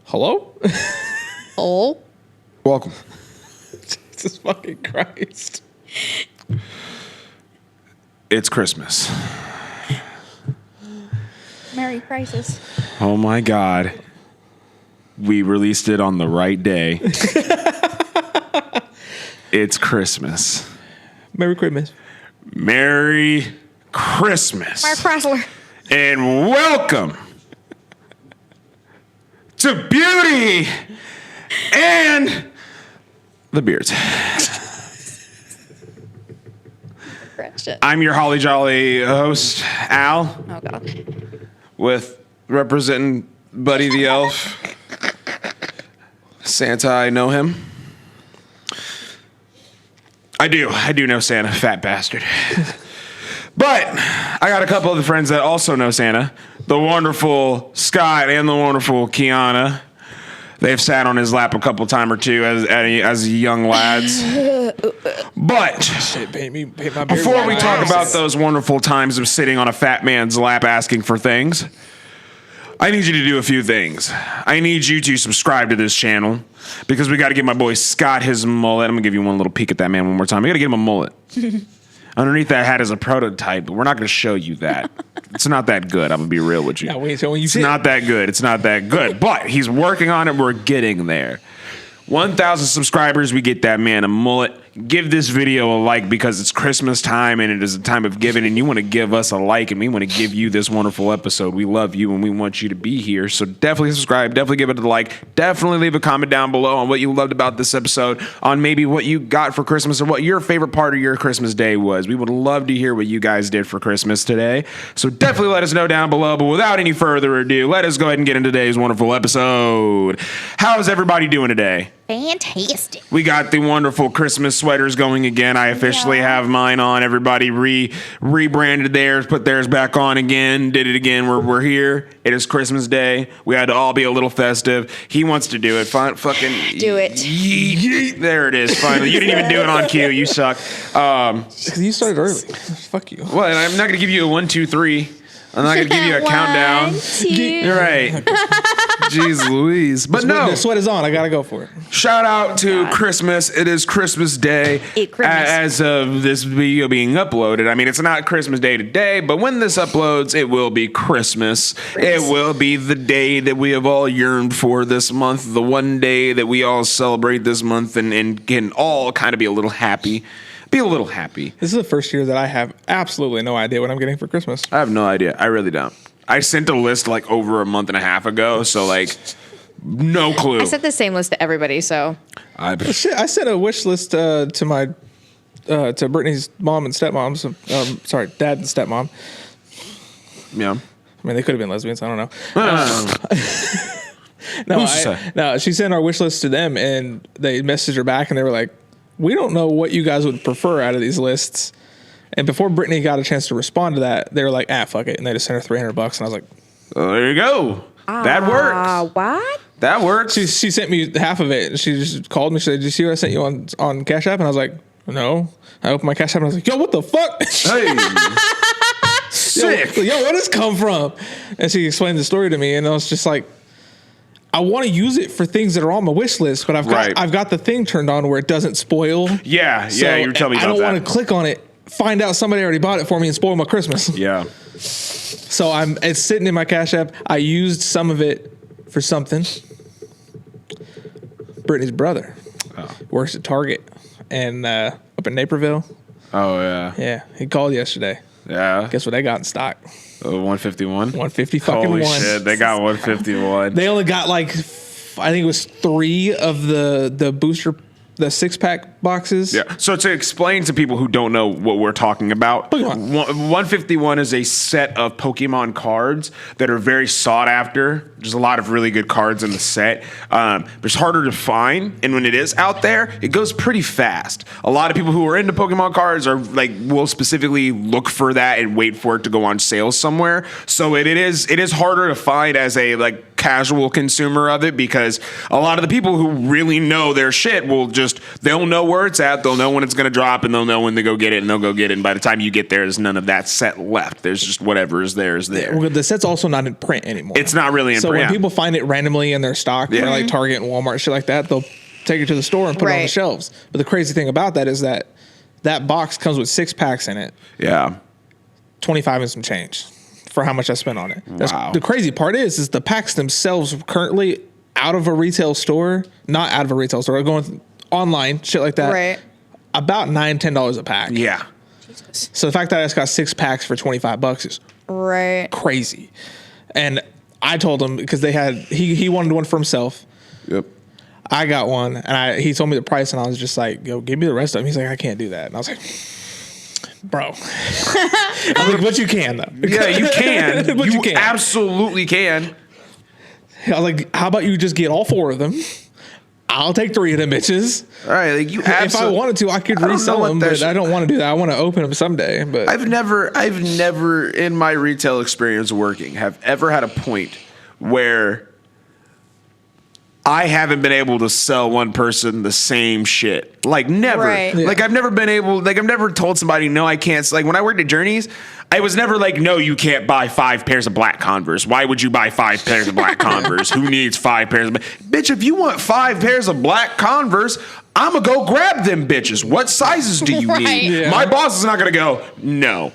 Hello? Oh. Welcome. Jesus fucking Christ. It's Christmas. Merry Crisis. Oh my God. We released it on the right day. It's Christmas. Merry Christmas. Merry Christmas. Mark Chrysler. And welcome to Beauty and the Beards. I'm your Holly Jolly host, Al. Oh, God. With representing Buddy the Elf. Santa, I know him. I do know Santa, fat bastard. But I got a couple of the friends that also know Santa. The wonderful Scott and the wonderful Kiana. They've sat on his lap a couple time or two as young lads. But Shit, pay my beard before we back. talk about those wonderful times of sitting on a fat man's lap asking for things, I need you to do a few things. I need you to subscribe to this channel because we got to give my boy Scott his mullet. I'm going to give you one little peek at that man one more time. We got to get him a mullet. Underneath that hat is a prototype, but we're not going to show you that. It's not that good. I'm going to be real with you. Yeah, wait, so when you It's not that good. It's not that good. But he's working on it. We're getting there. 1,000 subscribers, we get that man a mullet. Give this video a like because it's Christmas time and it is a time of giving, and you want to give us a like and we want to give you this wonderful episode. We love you and we want you to be here. So definitely subscribe, definitely give it a like, definitely leave a comment down below on what you loved about this episode, on maybe what you got for Christmas or what your favorite part of your Christmas day was. We would love to hear what you guys did for Christmas today. So definitely let us know down below. But without any further ado, let us go ahead and get into today's wonderful episode. How's everybody doing today? Fantastic. We got the wonderful Christmas sweaters going again. I officially have mine on. Everybody rebranded theirs, put theirs back on again, did it again. We're here. It is Christmas Day. We had to all be a little festive. He wants to do it. Fucking Do it. Yeet. There it is. Finally, you didn't even do it on cue. You suck. Because you started early. Fuck you. Well, and I'm not gonna give you a 1, 2, 3. I'm not gonna give you a countdown. 1, 2. You're right. Jeez Louise. But no. The sweat is on. I got to go for it. Shout out to Christmas. It is Christmas Day. As of this video being uploaded. I mean, it's not Christmas Day today, but when this uploads, it will be Christmas. It will be the day that we have all yearned for this month, the one day that we all celebrate this month and can all kind of be a little happy. Be a little happy. This is the first year that I have absolutely no idea what I'm getting for Christmas. I have no idea. I really don't. I sent a list like over a month and a half ago, so like no clue. I sent the same list to everybody, so. Shit, I sent a wish list to my to Brittany's mom and stepmom's. Sorry, dad and stepmom. Yeah. I mean, they could have been lesbians. I don't know. Who's to say? No, she sent our wish list to them, and they messaged her back, and they were like, "We don't know what you guys would prefer out of these lists." And before Brittany got a chance to respond to that, they were like, fuck it. And they just sent her $300. And I was like, oh, there you go. That works. What? That works. She sent me half of it. She just called me. She said, did you see what I sent you on Cash App? And I was like, no. I opened my Cash App and I was like, yo, what the fuck? Hey. Sick. Yo, where does this come from? And she explained the story to me. And I was just like, I want to use it for things that are on my wish list, but I've got the thing turned on where it doesn't spoil. Yeah, so you were telling me about that. I don't want to click on it, find out somebody already bought it for me and spoil my Christmas. Yeah. So it's sitting in my Cash App. I used some of it for something. Brittany's brother works at Target and up in Naperville. Oh, yeah. Yeah, he called yesterday. Yeah. Guess what they got in stock? 151? 150 fucking Holy one. shit, they got 151. They only got like, I think it was 3 of the booster, the 6-pack boxes. Yeah. So to explain to people who don't know what we're talking about, Pokemon. 151 is a set of Pokemon cards that are very sought after. There's a lot of really good cards in the set. But it's harder to find, and when it is out there, it goes pretty fast. A lot of people who are into Pokemon cards are like will specifically look for that and wait for it to go on sale somewhere. So it is harder to find as a like casual consumer of it, because a lot of the people who really know their shit they'll know where it's at, they'll know when it's going to drop, and they'll know when to go get it, and they'll go get it. And by the time you get there, there's none of that set left. There's just whatever is there is there. Well, the set's also not in print anymore. It's not really in so print. So when people find it randomly in their stock, Yeah. or like Target and Walmart, shit like that, they'll take it to the store and put it on the shelves. But the crazy thing about that is that box comes with 6 packs in it. Yeah. 25 and some change for how much I spent on it. Wow. The crazy part is the packs themselves currently out of a retail store, not out of a retail store, going online, shit like that. Right. About $9-10 a pack. Yeah. Jesus. So the fact that I just got 6 packs for $25 is Right. crazy. And I told him, because he wanted one for himself. Yep. I got one, and he told me the price, and I was just like, yo, give me the rest of them. He's like, I can't do that. And I was like, bro. I was like, but you can, though. Yeah, you can. But you can. Absolutely can. I was like, how about you just get all 4 of them? I'll take 3 of them bitches. All right, like you If I wanted to, I could resell them, but I don't want to do that. I want to open them someday. But I've never in my retail experience working have ever had a point where I haven't been able to sell one person the same shit. Like never. Right. Yeah. Like I've never told somebody no, I can't. Like when I worked at Journeys, I was never like, no, you can't buy 5 pairs of black Converse. Why would you buy 5 pairs of black Converse? Who needs 5 pairs of bitch? If you want 5 pairs of black Converse, I'm gonna go grab them bitches. What sizes do you Right. need? Yeah. My boss is not gonna go, no.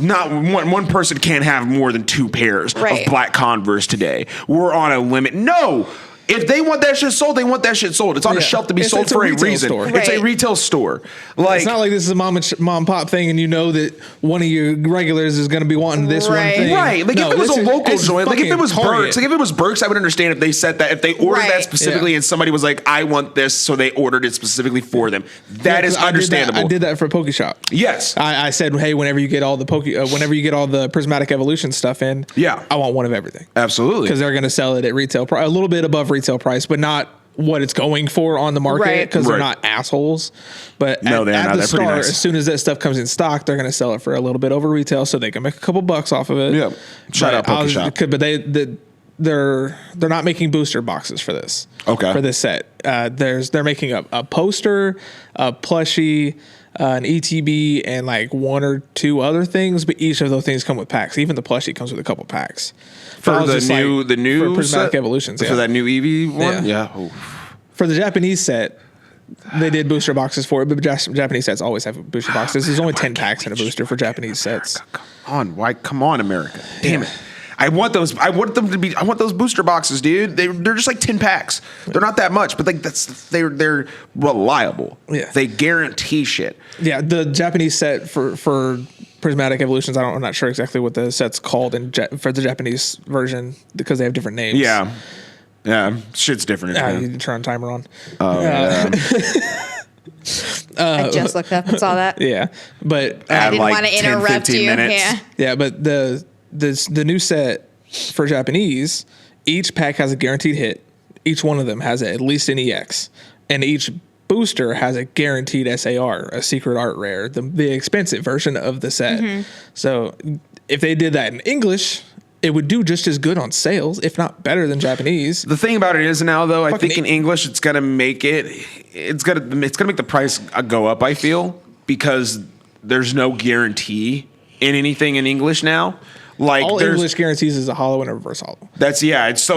Not one person can't have more than 2 pairs Right. of black Converse today. We're on a limit. No. If they want that shit sold, they want that shit sold. It's on a shelf to be sold It's a for a retail reason. store. It's a Right. retail store. Like it's not like this is a mom and pop thing, and you know that one of your regulars is going to be wanting this Right. one thing. right. Like No, if it was this a is- local it's joint, like if it fucking was Target. Burks, like if it was Burks, I would understand if they said that, if they ordered that Right. specifically, Yeah. and somebody was like, I want this, so they ordered it specifically for them. Yeah, That is 'cause understandable. I did that for Poke Shop. Yes. I said, hey, whenever you get all the prismatic evolution stuff in, Yeah. I want one of everything, Absolutely. because they're going to sell it at retail price, a little bit above retail price, but not what it's going for on the market, Right. because they're Right. not assholes. But No, at they're not. the They're pretty start, nice. as soon as that stuff comes in stock, they're going to sell it for a little bit over retail, so they can make a couple bucks off of it. Yeah. Shout out Poke Shop. But they're not making booster boxes for this. Okay. For this set, they're making a poster, a plushie, an ETB, and like 1 or 2 other things. But each of those things come with packs. Even the plushie comes with a couple packs. But I For was the just new, like, the new for prismatic set? evolutions. Yeah. For that new EV one? Yeah. Yeah. Oof. For the Japanese set, they did booster boxes for it, but Japanese sets always have booster boxes. There's only 10 packs in a booster for Japanese sets. Come on, America. Damn it. I want those booster boxes, dude. They're just like 10 packs. They're not that much, but like they're reliable. Yeah. They guarantee shit. Yeah, the Japanese set for prismatic evolutions, I'm not sure exactly what the set's called for the Japanese version, because they have different names. Yeah. Yeah. Shit's different. in Japan. You can turn timer on. Oh, yeah. I just looked up and saw that. Yeah, but I Add didn't like want to 10, interrupt 15 you. minutes. Yeah. yeah, but the new set for Japanese, each pack has a guaranteed hit. Each one of them has at least an EX, and each booster has a guaranteed SAR, a secret art rare, the expensive version of the set. Mm-hmm. So if they did that in English, it would do just as good on sales, if not better than Japanese. The thing about it is now, though, I Fucking think in English it's gonna make it's gonna make the price go up. I feel, because there's no guarantee in anything in English now. Like All there's English guarantees is a hollow and a reverse hollow. that's It's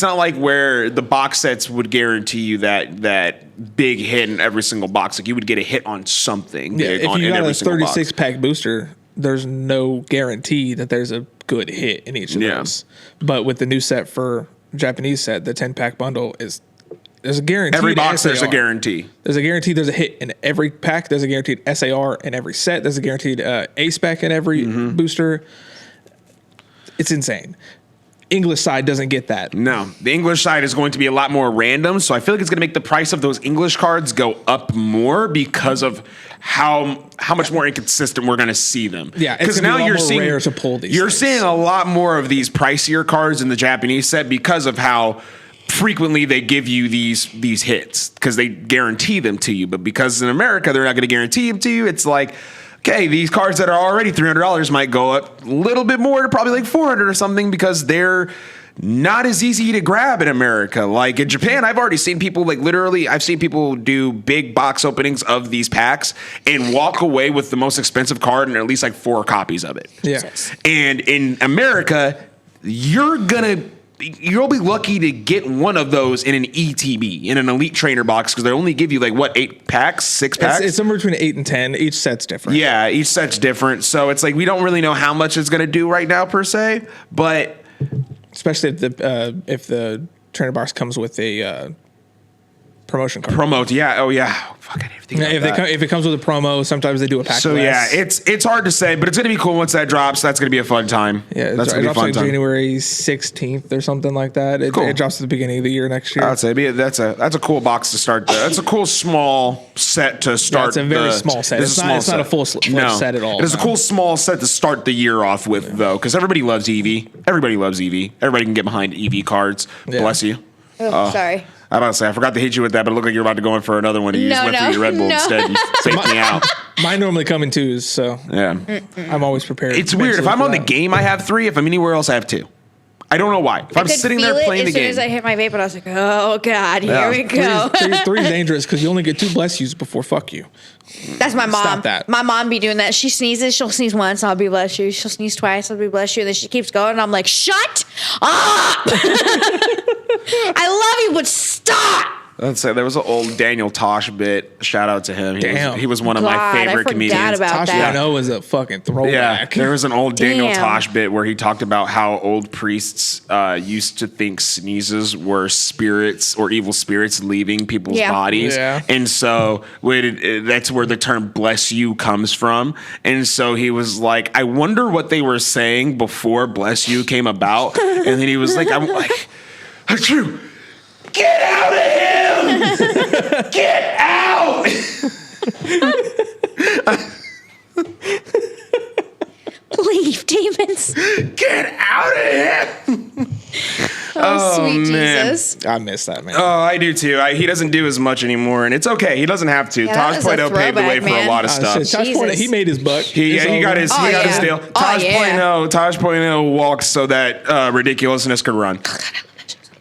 not like where the box sets would guarantee you that big hit in every single box. Like you would get a hit on something. Yeah, big if you in got every a single box. 36 pack booster, there's no guarantee that there's a good hit in each of Yeah. those. But with the new set for Japanese set, the 10 pack bundle there's a guarantee. Every box there's a guarantee. There's a guarantee there's a hit in every pack. There's a guaranteed SAR in every set. There's a guaranteed A spec in every Mm-hmm. booster. It's insane. English side doesn't get that. No, the English side is going to be a lot more random, so I feel like it's going to make the price of those English cards go up more because of how much more inconsistent we're going to see them. Yeah, it's because gonna be now a lot you're more seeing rare to pull these You're things. seeing a lot more of these pricier cards in the Japanese set because of how frequently they give you these hits, because they guarantee them to you. But because in America they're not going to guarantee them to you, it's like, okay, these cards that are already $300 might go up a little bit more to probably like $400 or something, because they're not as easy to grab in America. Like in Japan, I've already seen people I've seen people do big box openings of these packs and walk away with the most expensive card and at least like 4 copies of it. Yeah. And in America, you'll be lucky to get one of those in an ETB, in an Elite Trainer box, because they only give you 8 packs, 6 packs? It's somewhere between 8 and 10. Each set's different. Yeah, each set's different. So it's we don't really know how much it's going to do right now per se, but... Especially if the trainer box comes with a promotion card. Promote, yeah. Oh, yeah. Fucking everything. If it comes with a promo, sometimes they do a pack. So less. yeah, it's hard to say, but it's gonna be cool once that drops. That's gonna be a fun time. Yeah, that's gonna be a fun time. January 16th or something like that. It drops at the beginning of the year next year. I'd say that's a cool box to start. That's a cool small set to start. It's a very small set. It's not a full set at all. It is a cool small set to start the year off with, though, because everybody loves EV. Everybody loves EV. Everybody can get behind EV cards. Yeah. Bless you. Oh, sorry. I about to say, I forgot to hit you with that, but it looked like you're about to go in for another one. You just went through your Red Bull instead. You faked me out. Mine normally come in 2s, so yeah, I'm always prepared. It's weird. If I'm on the game, I have 3. If I'm anywhere else, I have 2. I don't know why. If I'm sitting there playing the game. As soon as I hit my vape, and I was like, oh, God, here we go. 3 is dangerous because you only get 2 bless yous before fuck you. That's my mom. Stop that. My mom be doing that. She sneezes, she'll sneeze once, I'll be bless you. She'll sneeze twice, I'll be bless you. And then she keeps going, and I'm like, shut up! I love you, but stop! Let's say there was an old Daniel Tosh bit. Shout out to him. He was one of my favorite comedians. Tosh 0 is a fucking throwback. Yeah, there was an old Daniel Tosh bit where he talked about how old priests used to think sneezes were spirits or evil spirits leaving people's bodies. Yeah. And so that's where the term bless you comes from. And so he was like, I wonder what they were saying before bless you came about. And then he was like, that's true. Get out of him! Get out! Leave, demons. Get out of him! Oh, sweet man. Jesus. I miss that, man. Oh, I do too. He doesn't do as much anymore, and it's okay. He doesn't have to. Tosh Plano paved the way for a lot of stuff. Tosh Plano, he made his buck. He got his deal. Tosh Plano walked so that ridiculousness could run.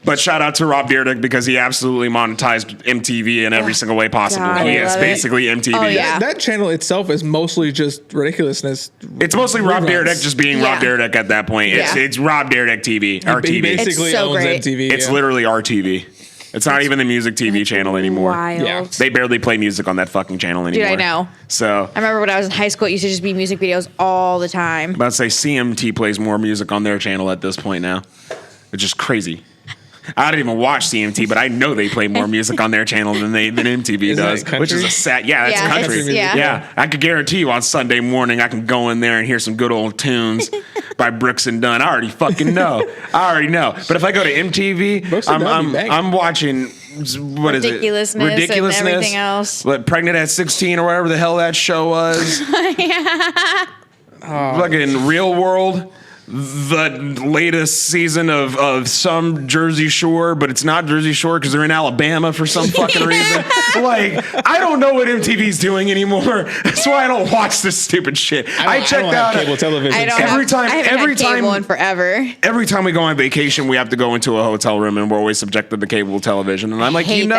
But shout out to Rob Dyrdek because he absolutely monetized MTV in every single way possible. God, he is basically MTV. Oh, yeah. That channel itself is mostly just ridiculousness. It's mostly Rob Dyrdek just being Rob Dyrdek at that point. It's Rob Dyrdek TV, our TV. He basically owns MTV. It's literally our TV. It's not even the music TV channel anymore. Wild. Yeah. They barely play music on that fucking channel anymore. Dude, I know. So I remember when I was in high school, it used to just be music videos all the time. I'm about to say CMT plays more music on their channel at this point now, which is crazy. I don't even watch CMT, but I know they play more music on their channel than MTV does, which is a sad. Yeah, that's country. Yeah, I could guarantee you on Sunday morning I can go in there and hear some good old tunes by Brooks and Dunn. I already fucking know. But if I go to MTV, I'm watching. What is it? Ridiculousness and everything else. Pregnant at 16 or whatever the hell that show was. Fucking Real World. The latest season of some Jersey Shore, but it's not Jersey Shore because they're in Alabama for some fucking reason. I don't know what MTV's doing anymore. That's why I don't watch this stupid shit. I checked out cable television. I haven't had cable in forever. Every time we go on vacation, we have to go into a hotel room, and we're always subjected to cable television. And I'm like, thank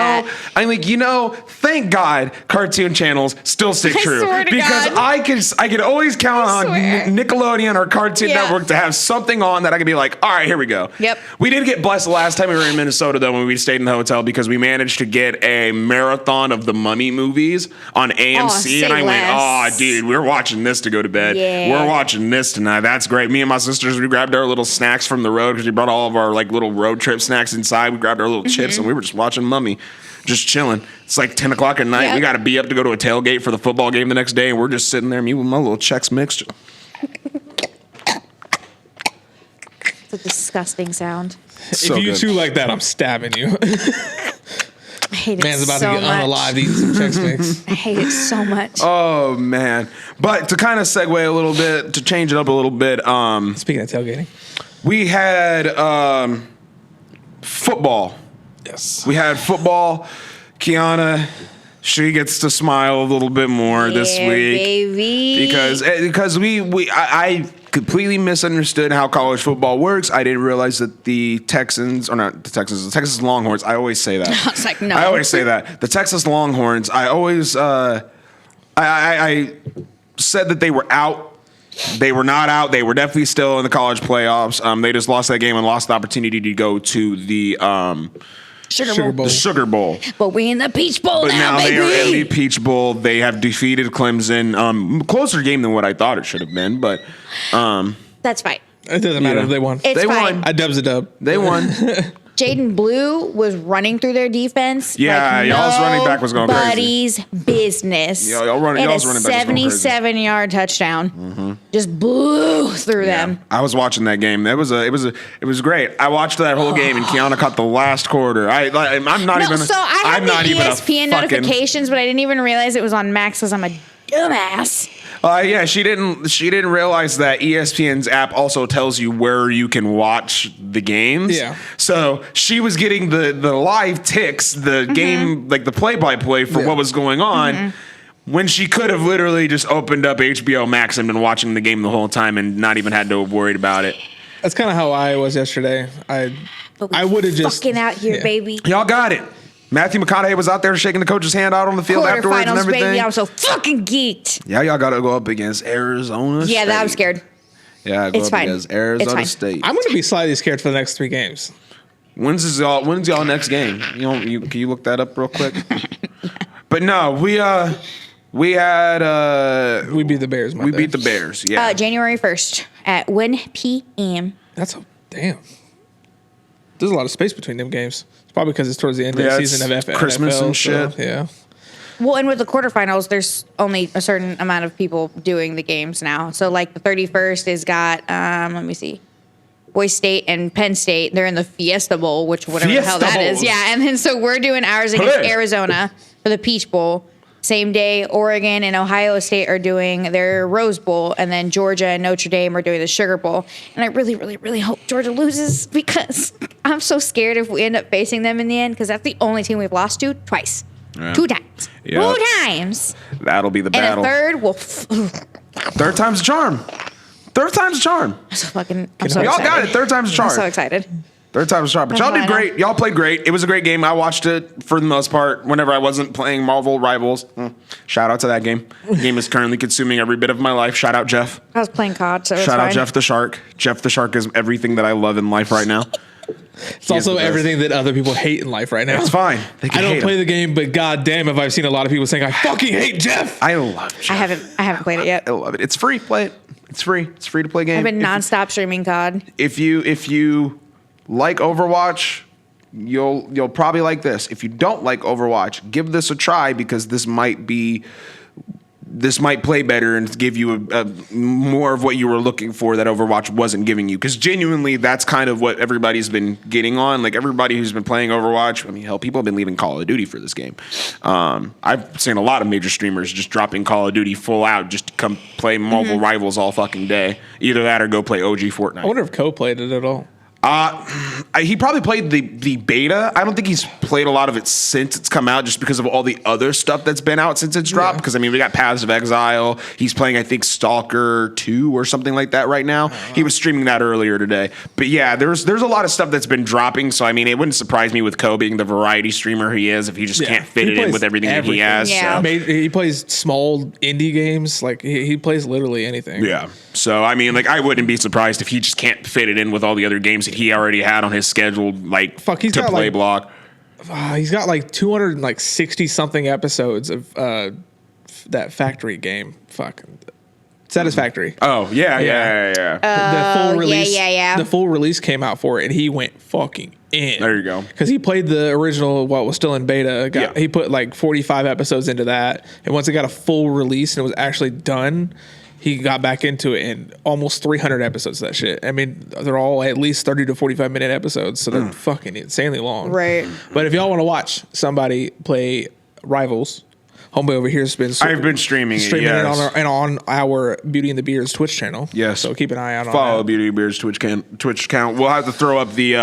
God, cartoon channels still stick true because I could always count on Nickelodeon or Cartoon Network to have something on that I could be like, all right, here we go. Yep. We did get blessed the last time we were in Minnesota, though, when we stayed in the hotel because we managed to get a marathon of the Mummy movies on AMC. And I went, dude, we're watching this to go to bed. Yeah. We're watching this tonight. That's great. Me and my sisters, we grabbed our little snacks from the road because we brought all of our little road trip snacks inside. We grabbed our little chips and we were just watching Mummy. Just chilling. It's 10 o'clock at night. Yep. We got to be up to go to a tailgate for the football game the next day. And we're just sitting there, me with my little Chex Mix. It's a disgusting sound. So if you chew like that, I'm stabbing you. I hate Man's it about so to get unalive eating some Chex Mix. I hate it so much. Oh, man. But to kind of segue a little bit, to change it up a little bit. Speaking of tailgating. We had football. Yes. We had football. Kiana, she gets to smile a little bit more this week. Baby. Because completely misunderstood how college football works. I didn't realize that the Texans Longhorns. I always say that. I was like, no. I always say that. The Texas Longhorns. I always I said that they were out. They were not out. They were definitely still in the college playoffs. They just lost that game and lost the opportunity to go to the Sugar Bowl. The Sugar Bowl. But we in the Peach Bowl But now baby. they are in the Peach Bowl. They have defeated Clemson. Closer game than what I thought it should have been, but That's fine. It doesn't matter if they won. It's They fine. won. A dub's a dub. they won. Jaden Blue was running through their defense. Yeah, y'all's running back was going crazy. Nobody's business. Y'all's And running back a was going crazy. 77-yard touchdown. Just blew through them. I was watching that game. It was great. I watched that whole game, and Kiana caught the last quarter. I'm not even. So I had I'm the not even a ESPN fucking- notifications, but I didn't even realize it was on Max because I'm a dumbass. Yeah, she didn't realize that ESPN's app also tells you where you can watch the games. Yeah. So she was getting the live ticks, the game, like the play-by-play for what was going on, when she could have literally just opened up HBO Max and been watching the game the whole time and not even had to have worried about it. That's kind of how I was yesterday. I would have just fucking out here, yeah. baby. Y'all got it. Matthew McConaughey was out there shaking the coach's hand out on the field afterwards and Quarterfinals, everything. baby. I'm so fucking geeked. Yeah, y'all got to go up against Arizona State. Yeah, that I'm scared. Yeah, go It's up fine. against It's Arizona fine. State. I'm going to be slightly scared for the next 3 games. When's y'all next game? Can you look that up real quick? But no, we had We beat the Bears. we beat the Bears. Yeah. January 1st at 1 p.m. Damn. There's a lot of space between them games. It's probably because it's towards the end of Yeah, the it's season of Christmas NFL, and shit. So, yeah. Well, and with the quarterfinals, there's only a certain amount of people doing the games now. So, like, the 31st is got, let me see, Boise State and Penn State. They're in the Fiesta Bowl, which whatever the hell Fiesta that is. Bowls. Yeah, and then so we're doing ours against Hey. Arizona for the Peach Bowl. Same day, Oregon and Ohio State are doing their Rose Bowl, and then Georgia and Notre Dame are doing the Sugar Bowl. And I really, really, really hope Georgia loses because I'm so scared if we end up facing them in the end because that's the only team we've lost to twice. Yeah. 2 times. Yeah. 2 times. That'll be the And battle. a third, well, Third time's a charm. Third time's a charm. I'm so Y'all excited. Y'all got it. Third time's a charm. I'm so excited. Third time's a charm. But y'all did great. Y'all played great. It was a great game. I watched it for the most part whenever I wasn't playing Marvel Rivals. Shout out to that game. The game is currently consuming every bit of my life. Shout out Jeff. I was playing COD, so it's Shout out fine. Jeff the Shark. Jeff the Shark is everything that I love in life right now. It's also the best. everything that other people hate in life right now. It's fine. They can I don't hate play him. the game, but goddamn, have I seen a lot of people saying I fucking hate Jeff. I love Jeff. I haven't played it yet. I love it. It's free. Play it. It's free. It's free to play game. I've been nonstop streaming COD. If you like Overwatch, you'll probably like this. If you don't like Overwatch, give this a try because this might play better and give you a more of what you were looking for that Overwatch wasn't giving you. Because genuinely, that's kind of what everybody's been getting on. Like everybody who's been playing Overwatch, I mean, hell, people have been leaving Call of Duty for this game. I've seen a lot of major streamers just dropping Call of Duty full out just to come play Marvel Rivals all fucking day. Either that or go play OG Fortnite. I wonder if Cole played it at all. He probably played the beta. I don't think he's played a lot of it since it's come out, just because of all the other stuff that's been out since it's dropped. Because I mean, we got Paths of Exile. He's playing, I think, Stalker 2 or something like that right now. He was streaming that earlier today. But yeah, there's a lot of stuff that's been dropping. So I mean, it wouldn't surprise me with Ko being the variety streamer he is if he just can't fit He it in plays with everything that he everything. has. Yeah. So. He plays small indie games. Like he plays literally anything. Yeah. So I mean, like, I wouldn't be surprised if he just can't fit it in with all the other games that he already had on his schedule, like He's to got, play like, block. He's got like 260 something episodes of that factory game. Satisfactory. Oh yeah. The full release. yeah. The full release came out for it, and he went fucking in. There you go. Because he played the original, what was still in beta. Yeah. He put like 45 episodes into that, and once it got a full release and it was actually done, he got back into it, and almost 300 episodes of that shit. I mean, they're all at least 30 to 45 minute episodes, so they're fucking insanely long. Right. But if y'all want to watch somebody play Rivals, homeboy over here has been I've been streaming it, it yes. on our Beauty and the Beards Twitch channel. Yes. So keep an eye out on Follow that. Beauty Bears Twitch account. We'll have to throw up the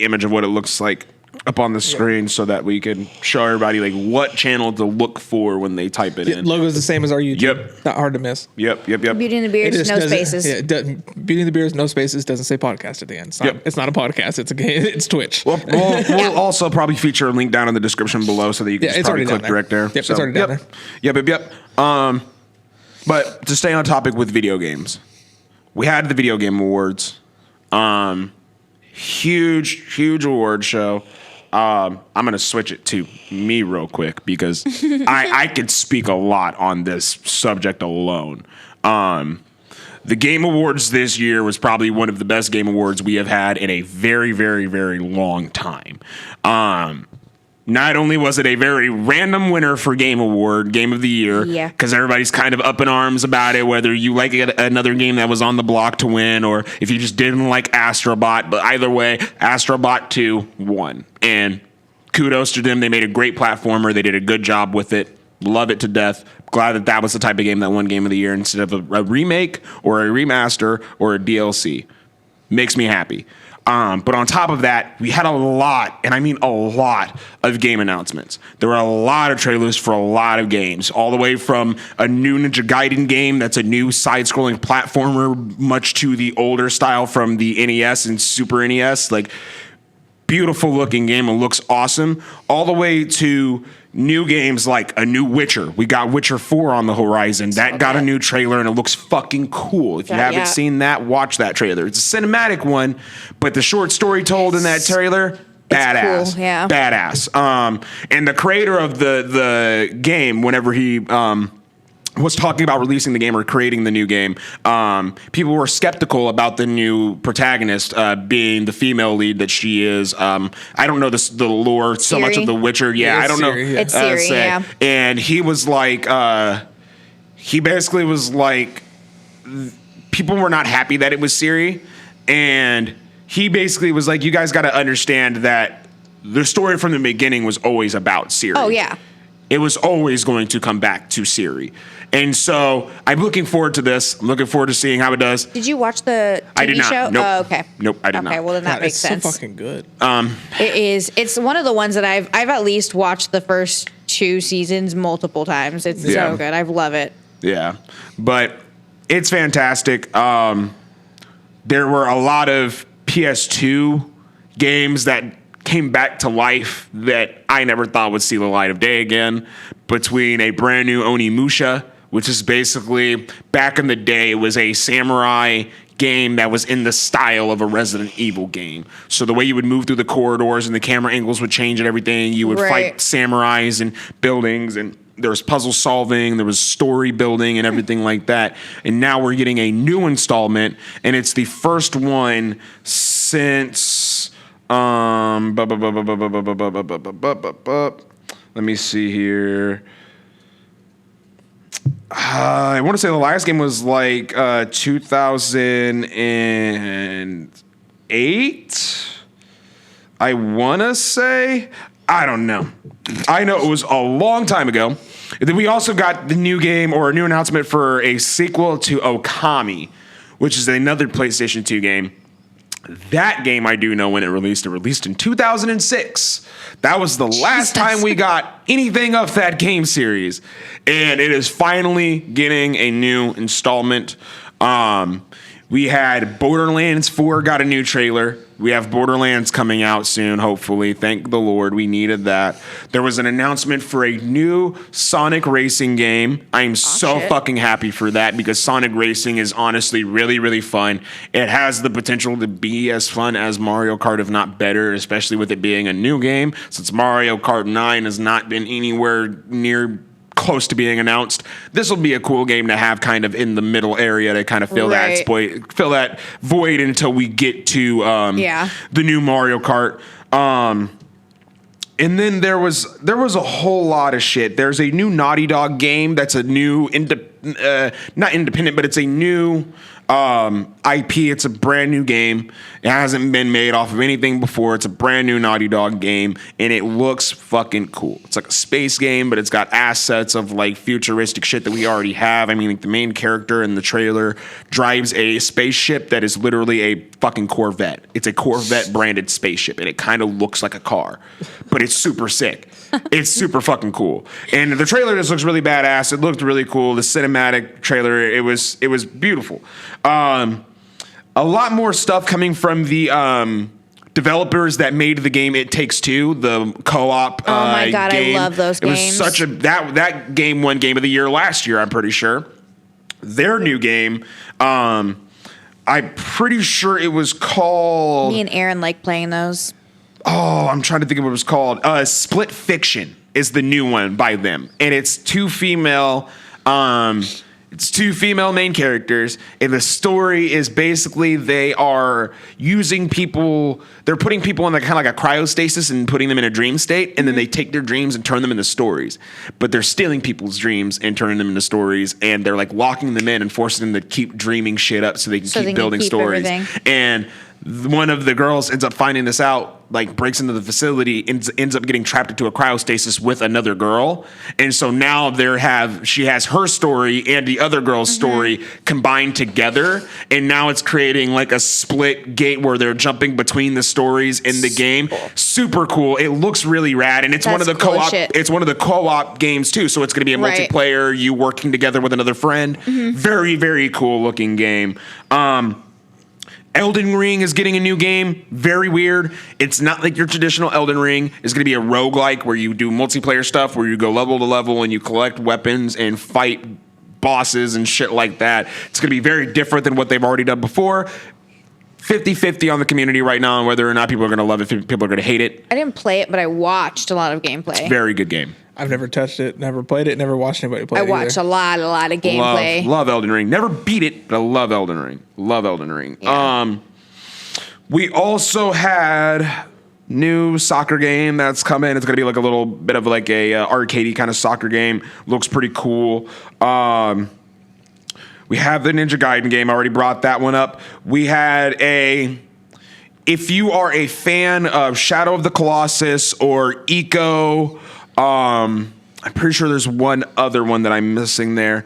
image of what it looks like up on the screen so that we can show everybody like what channel to look for when they type it in. Logo's the same as our YouTube. Yep. Not hard to miss. Yep. Beauty and the Beard, no spaces. Yeah, Beauty and the Beard, no spaces, doesn't say podcast at the end. It's not a podcast. It's a game. It's Twitch. We'll also probably feature a link down in the description below so that you can just probably click direct there. Yep, it's already down there. Yep. But to stay on topic with video games, we had the Video Game Awards. Huge award show. I'm going to switch it to me real quick because I could speak a lot on this subject alone. The Game Awards this year was probably one of the best Game Awards we have had in a very, very, very long time. Not only was it a very random winner for Game Award, Game of the Year, because everybody's kind of up in arms about it, whether you like another game that was on the block to win or if you just didn't like Astrobot. But either way, Astrobot 2 won. And kudos to them. They made a great platformer. They did a good job with it. Love it to death. Glad that that was the type of game that won Game of the Year instead of a remake or a remaster or a DLC. Makes me happy. But on top of that, we had a lot, and I mean a lot, of game announcements. There were a lot of trailers for a lot of games, all the way from a new Ninja Gaiden game that's a new side-scrolling platformer, much to the older style from the NES and Super NES. Like, beautiful-looking game. It looks awesome. All the way to new games like a new Witcher. We got Witcher 4 on the horizon. That got a new trailer, and it looks fucking cool. If you haven't seen that, watch that trailer. It's a cinematic one, but the short story told in that trailer, badass. Cool, yeah. Badass. And the creator of the game, whenever he was talking about releasing the game or creating the new game, people were skeptical about the new protagonist being the female lead that she is. I don't know the lore so much of The Witcher. Yeah, I don't know. It's Ciri, yeah. And he was like, he basically was like, people were not happy that it was Ciri. And he basically was like, you guys got to understand that the story from the beginning was always about Ciri. Oh, yeah. It was always going to come back to Ciri. And so I'm looking forward to this. I'm looking forward to seeing how it does. Did you watch the TV I did not. show? Nope. Oh, okay. Nope, I did not. Okay, well then that makes sense. It's so fucking good. It is. It's one of the ones that I've at least watched the first 2 seasons multiple times. It's so good. I love it. Yeah. But it's fantastic. There were a lot of PS2 games that came back to life that I never thought would see the light of day again, between a brand new Onimusha, which is basically, back in the day, it was a samurai game that was in the style of a Resident Evil game. So the way you would move through the corridors and the camera angles would change and everything. You would fight samurais and buildings, and there was puzzle solving, there was story building and everything like that. And now we're getting a new installment, and it's the first one since... let me see here. I want to say the last game was like 2008. I want to say. I don't know. I know it was a long time ago. And then we also got the new game or a new announcement for a sequel to Okami, which is another PlayStation 2 game. That game, I do know when it released. It released in 2006. That was the last time we got anything of that game series. And it is finally getting a new installment. We had Borderlands 4 got a new trailer. We have Borderlands coming out soon, hopefully. Thank the Lord, we needed that. There was an announcement for a new Sonic racing game. I am so fucking happy for that because Sonic racing is honestly really, really fun. It has the potential to be as fun as Mario Kart, if not better, especially with it being a new game, since Mario Kart 9 has not been anywhere near close to being announced. This will be a cool game to have kind of in the middle area to kind of fill that void until we get to the new Mario Kart. And then there was a whole lot of shit. There's a new Naughty Dog game that's a new not independent, but it's a new IP. It's a brand new game. It hasn't been made off of anything before. It's a brand new Naughty Dog game, and it looks fucking cool. It's like a space game, but it's got assets of like futuristic shit that we already have. I mean, like the main character in the trailer drives a spaceship that is literally a fucking Corvette. It's a Corvette branded spaceship, and it kind of looks like a car, but it's super sick. It's super fucking cool. And the trailer just looks really badass. It looked really cool. The cinematic trailer, it was beautiful. A lot more stuff coming from the developers that made the game It Takes Two, the co-op Oh my God, game. I love those games. It was such a that game won Game of the Year last year, I'm pretty sure. Their new game, I'm pretty sure it was called... Me and Aaron like playing those. Oh, I'm trying to think of what it was called. Split Fiction is the new one by them, and it's two female main characters, and the story is basically they are using people. They're putting people in like kind of like a cryostasis and putting them in a dream state, and then they take their dreams and turn them into stories. But they're stealing people's dreams and turning them into stories, and they're like locking them in and forcing them to keep dreaming shit up so they can keep building stories. Everything. And one of the girls ends up finding this out, like breaks into the facility, ends up getting trapped into a cryostasis with another girl. And so now she has her story and the other girl's story combined together. And now it's creating like a split gate where they're jumping between the stories in the game. Super cool. It looks really rad. And it's one of the co-op, it's one of the co-op games too. So it's going to be a multiplayer, you working together with another friend. Very, very cool looking game. Elden Ring is getting a new game. Very weird. It's not like your traditional Elden Ring. It's going to be a roguelike where you do multiplayer stuff, where you go level to level and you collect weapons and fight bosses and shit like that. It's going to be very different than what they've already done before. 50-50 on the community right now on whether or not people are going to love it, people are going to hate it. I didn't play it, but I watched a lot of gameplay. It's a very good game. I've never touched it, never played it, never watched anybody play it. I watched a lot of gameplay. Love Elden Ring. Never beat it, but I love Elden Ring. Love Elden Ring. Yeah. We also had new soccer game that's coming. It's going to be like a little bit of like a arcadey kind of soccer game. Looks pretty cool. We have the Ninja Gaiden game. I already brought that one up. We had if you are a fan of Shadow of the Colossus or Eco, I'm pretty sure there's one other one that I'm missing there.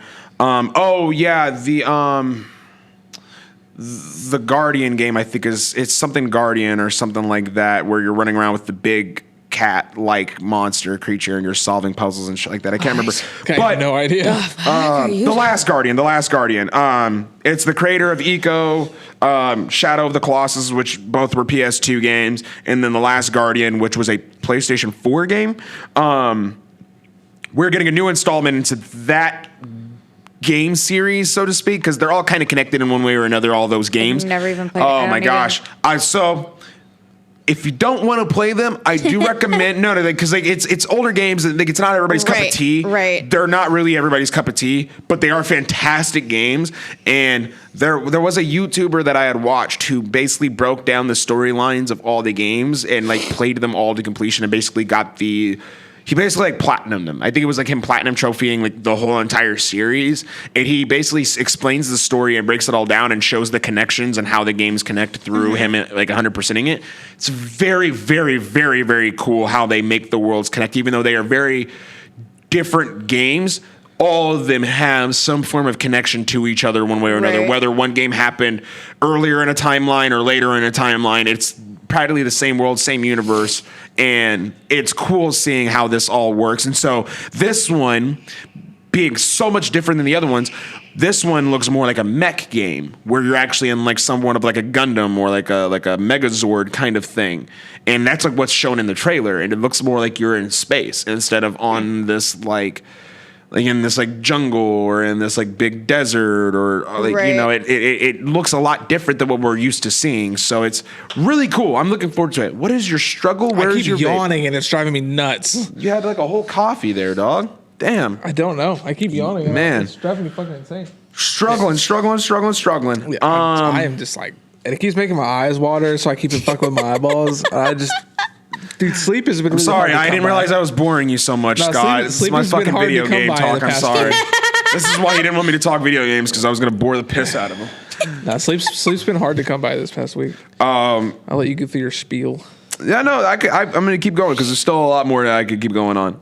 The Guardian game, I think it's something Guardian or something like that, where you're running around with the big cat-like monster creature and you're solving puzzles and shit like that. I can't remember. Okay, but I have no idea. The Last Guardian. It's the creator of Eco, Shadow of the Colossus, which both were PS2 games, and then The Last Guardian, which was a PlayStation 4 game. We're getting a new installment into that game series, so to speak, because they're all kind of connected in one way or another, all those games. I've never even played it. Oh my gosh. So if you don't want to play them, I do recommend because it's older games. It's not everybody's cup of tea. Right. They're not really everybody's cup of tea, but they are fantastic games. And there was a YouTuber that I had watched who basically broke down the storylines of all the games and like played them all to completion and basically he basically like platinumed them. I think it was like him platinum trophying like the whole entire series. And he basically explains the story and breaks it all down and shows the connections and how the games connect through him like 100%ing it. It's very, very, very, very cool how they make the worlds connect, even though they are very different games. All of them have some form of connection to each other one way or another. Right. Whether one game happened earlier in a timeline or later in a timeline, it's practically the same world, same universe, and it's cool seeing how this all works. And so this one, being so much different than the other ones, this one looks more like a mech game where you're actually in like somewhat of like a Gundam or like a Megazord kind of thing. And that's like what's shown in the trailer, and it looks more like you're in space instead of on this like in this like jungle or in this like big desert or like, right. It looks a lot different than what we're used to seeing. So it's really cool. I'm looking forward to it. What is your struggle? I keep yawning and it's driving me nuts. You had like a whole coffee there, dog. Damn. I don't know. I keep yawning. Man. It's driving me fucking insane. Struggling. I am just like, and it keeps making my eyes water, so I keep it fucking with my eyeballs. Dude, sleep has been. I'm sorry, I didn't realize I was boring you so much, Scott. Sleep my has been fucking hard video to come game by talk. the I'm past sorry. This is why you didn't want me to talk video games, because I was going to bore the piss out of him. Nah, sleep's been hard to come by this past week. I'll let you go through your spiel. Yeah, no, I'm going to keep going because there's still a lot more that I could keep going on.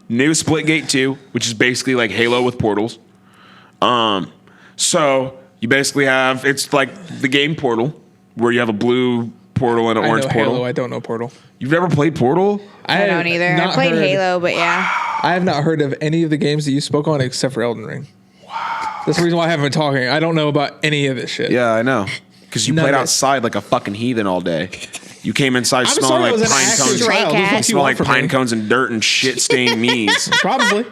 New Splitgate 2, which is basically like Halo with portals. So you basically have, it's like the game Portal, where you have a blue portal and an orange portal. Halo, I don't know Portal. You've never played Portal? I don't either. I played Halo, but yeah. I have not heard of any of the games that you spoke on except for Elden Ring. Wow. That's the reason why I haven't been talking. I don't know about any of this shit. Yeah, I know. Because you played outside like a fucking heathen all day. You came inside smelling like pine cones. Smell like pine cones and dirt and shit stained knees. Probably.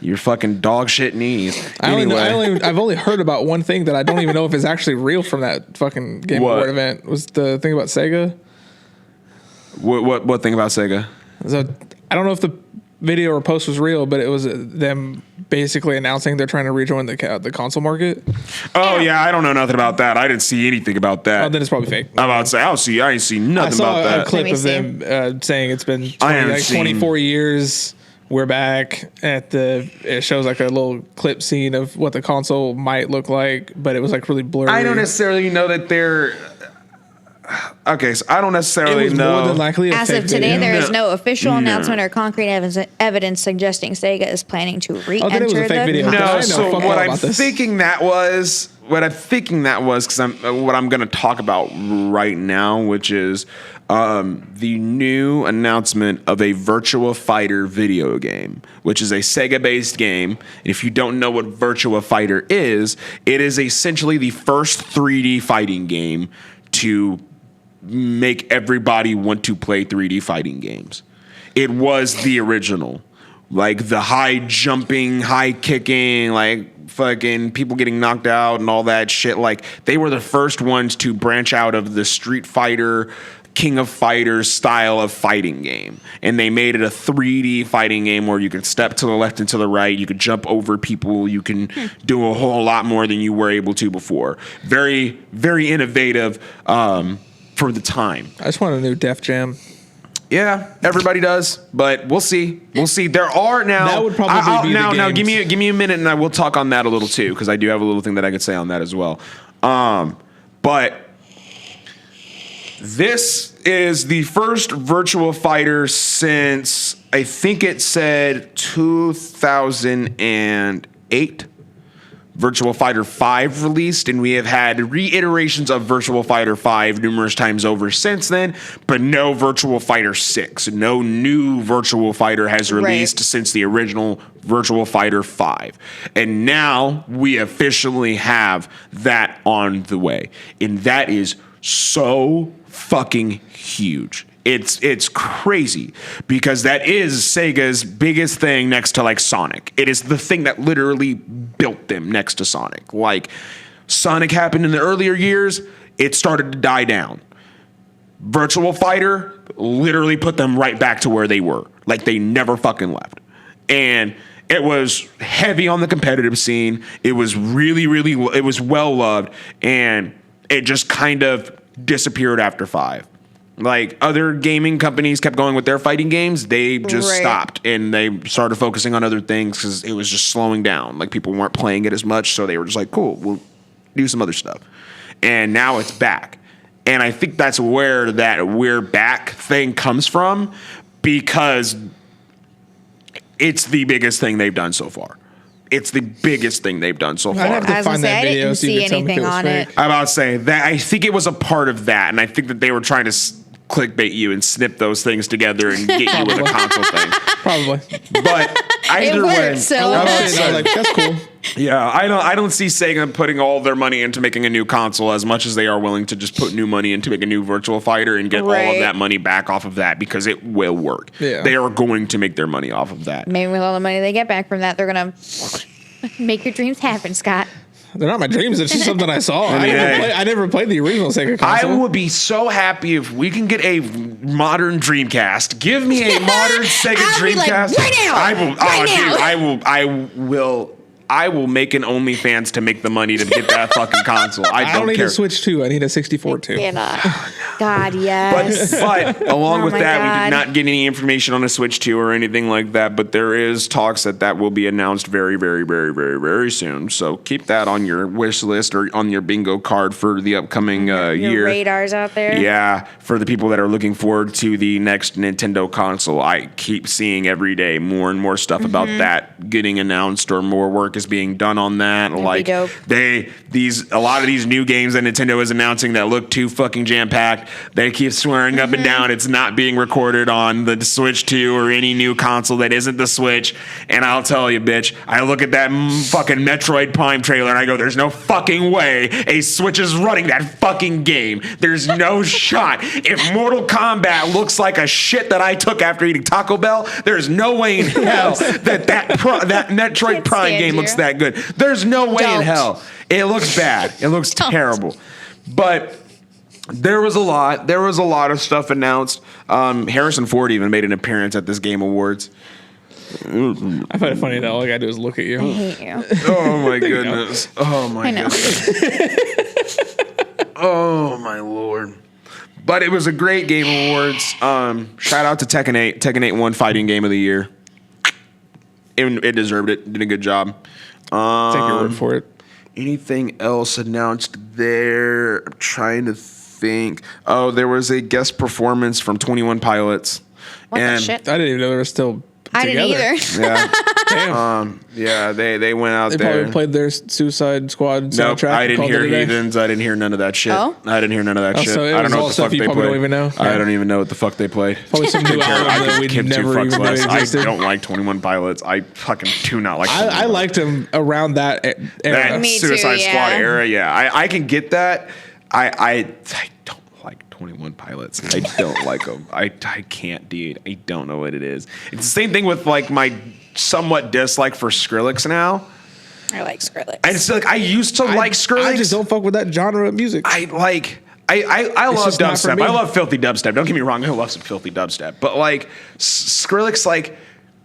Your fucking dog shit knees. I've only heard about one thing that I don't even know if it's actually real from that fucking Game Award event. Was the thing about Sega? What thing about Sega? So I don't know if the video or post was real, but it was them basically announcing they're trying to rejoin the console market. Oh yeah, I don't know nothing about that. I didn't see anything about that. Oh, then it's probably fake. I'm about to say I ain't see nothing about that. I saw a clip of them saying it's been 24 years. We're back at it shows like a little clip scene of what the console might look like, but it was like really blurry. I don't necessarily know that they're okay. So I don't necessarily know. More than likely as of today, there is no official announcement or concrete evidence suggesting Sega is planning to re-enter it was a fake video. No, so what I'm thinking that was because what I'm going to talk about right now, which is the new announcement of a Virtua Fighter video game, which is a Sega-based game. And if you don't know what Virtua Fighter is, it is essentially the first 3D fighting game to make everybody want to play 3D fighting games. It was the original. Like the high jumping, high kicking, like fucking people getting knocked out and all that shit. Like they were the first ones to branch out of the Street Fighter, King of Fighters style of fighting game. And they made it a 3D fighting game where you could step to the left and to the right. You could jump over people. You can do a whole lot more than you were able to before. Very, very innovative for the time. I just want a new Def Jam. Yeah, everybody does, but we'll see. We'll see. There are now. That would probably be now. Give me a minute, and I will talk on that a little too, because I do have a little thing that I could say on that as well. But this is the first Virtua Fighter since I think it said 2008. Virtua Fighter 5 released, and we have had reiterations of Virtua Fighter 5 numerous times over since then, but no Virtua Fighter 6. No new Virtua Fighter has released since the original Virtua Fighter 5. And now we officially have that on the way. And that is so fucking huge. It's crazy because that is Sega's biggest thing next to like Sonic. It is the thing that literally built them next to Sonic. Like Sonic happened in the earlier years, it started to die down. Virtua Fighter literally put them right back to where they were. Like they never fucking left. And it was heavy on the competitive scene. It was really, it was well loved, and it just kind of disappeared after 5. Like other gaming companies kept going with their fighting games, they just stopped and they started focusing on other things because it was just slowing down. Like people weren't playing it as much, so they were just like, cool, we'll do some other stuff. And now it's back. And I think that's where that we're back thing comes from, because it's the biggest thing they've done so far. It's the biggest thing they've done so far. I have to find that video. I didn't see anything on it. I'm about to say that I think it was a part of that, and I think that they were trying to clickbait you and snip those things together and get you with a console thing. Probably. But either way, that's cool. Yeah, I don't see Sega putting all their money into making a new console as much as they are willing to just put new money into make a new Virtua Fighter and get all of that money back off of that, because it will work. Yeah. They are going to make their money off of that. Maybe with all the money they get back from that, they're going to make your dreams happen, Scott. They're not my dreams. It's just something I saw. I never played the original Sega console. I would be so happy if we can get a modern Dreamcast. Give me a modern Sega Dreamcast. Like, right now. I will make an OnlyFans to make the money to get that fucking console. I don't need care. a Switch 2. I need a 64 too. Cannot. God, yes. But along Oh with my that, we God. did not get any information on a Switch 2 or anything like that. But there is talks that will be announced very, very, very, very, very soon. So keep that on your wish list or on your bingo card for the upcoming Your year. radars out there. Yeah, for the people that are looking forward to the next Nintendo console, I keep seeing every day more and more stuff about that getting announced or more work is being done on that. That'd be Like dope. a lot of these new games that Nintendo is announcing that look too fucking jam packed. They keep swearing up and down it's not being recorded on the Switch 2 or any new console that isn't the Switch. And I'll tell you, bitch, I look at that fucking Metroid Prime trailer and I go, there's no fucking way a Switch is running that fucking game. There's no shot. If Mortal Kombat looks like a shit that I took after eating Taco Bell, there's no way in hell that Metroid Can't Prime stand game you. looks that good. There's no way in Don't. hell. It looks bad. It looks Don't. terrible. But there was a lot. There was a lot of stuff announced. Harrison Ford even made an appearance at this Game Awards. I find it funny that all I gotta do is look at I you. hate you. Oh my goodness. Oh my I know. goodness. Oh my lord. But it was a great Game Awards. Shout out to Tekken 8. Tekken 8 won Fighting Game of the Year. It deserved it. Did a good job. Take your word for it. Anything else announced there? I'm trying to think. Oh, there was a guest performance from 21 Pilots. What and the shit? I didn't even know they were still I together. didn't either. Yeah, Damn. yeah, they went out They there. probably played their Suicide Squad Nope, soundtrack. I and didn't called hear it a day. Heathens. I didn't hear none of that shit. Oh? I didn't hear none of that shit. so it I don't was know all what the stuff fuck you they probably played. don't even know. I don't even know what the fuck they played. Probably some new album that we Give two never fucks even knew less. existed. I don't like 21 Pilots. I fucking do not like. I liked him around that era. that Me too, Suicide yeah. Squad era. Yeah, I can get that. I don't like 21 Pilots. I don't like them. I can't, dude. I don't know what it is. It's the same thing with like my somewhat dislike for Skrillex now. I like Skrillex. And it's like I used to like Skrillex. I just don't fuck with that genre of music. I love just not for dubstep. me. I love filthy dubstep. Don't get me wrong. I love some filthy dubstep. But like Skrillex, like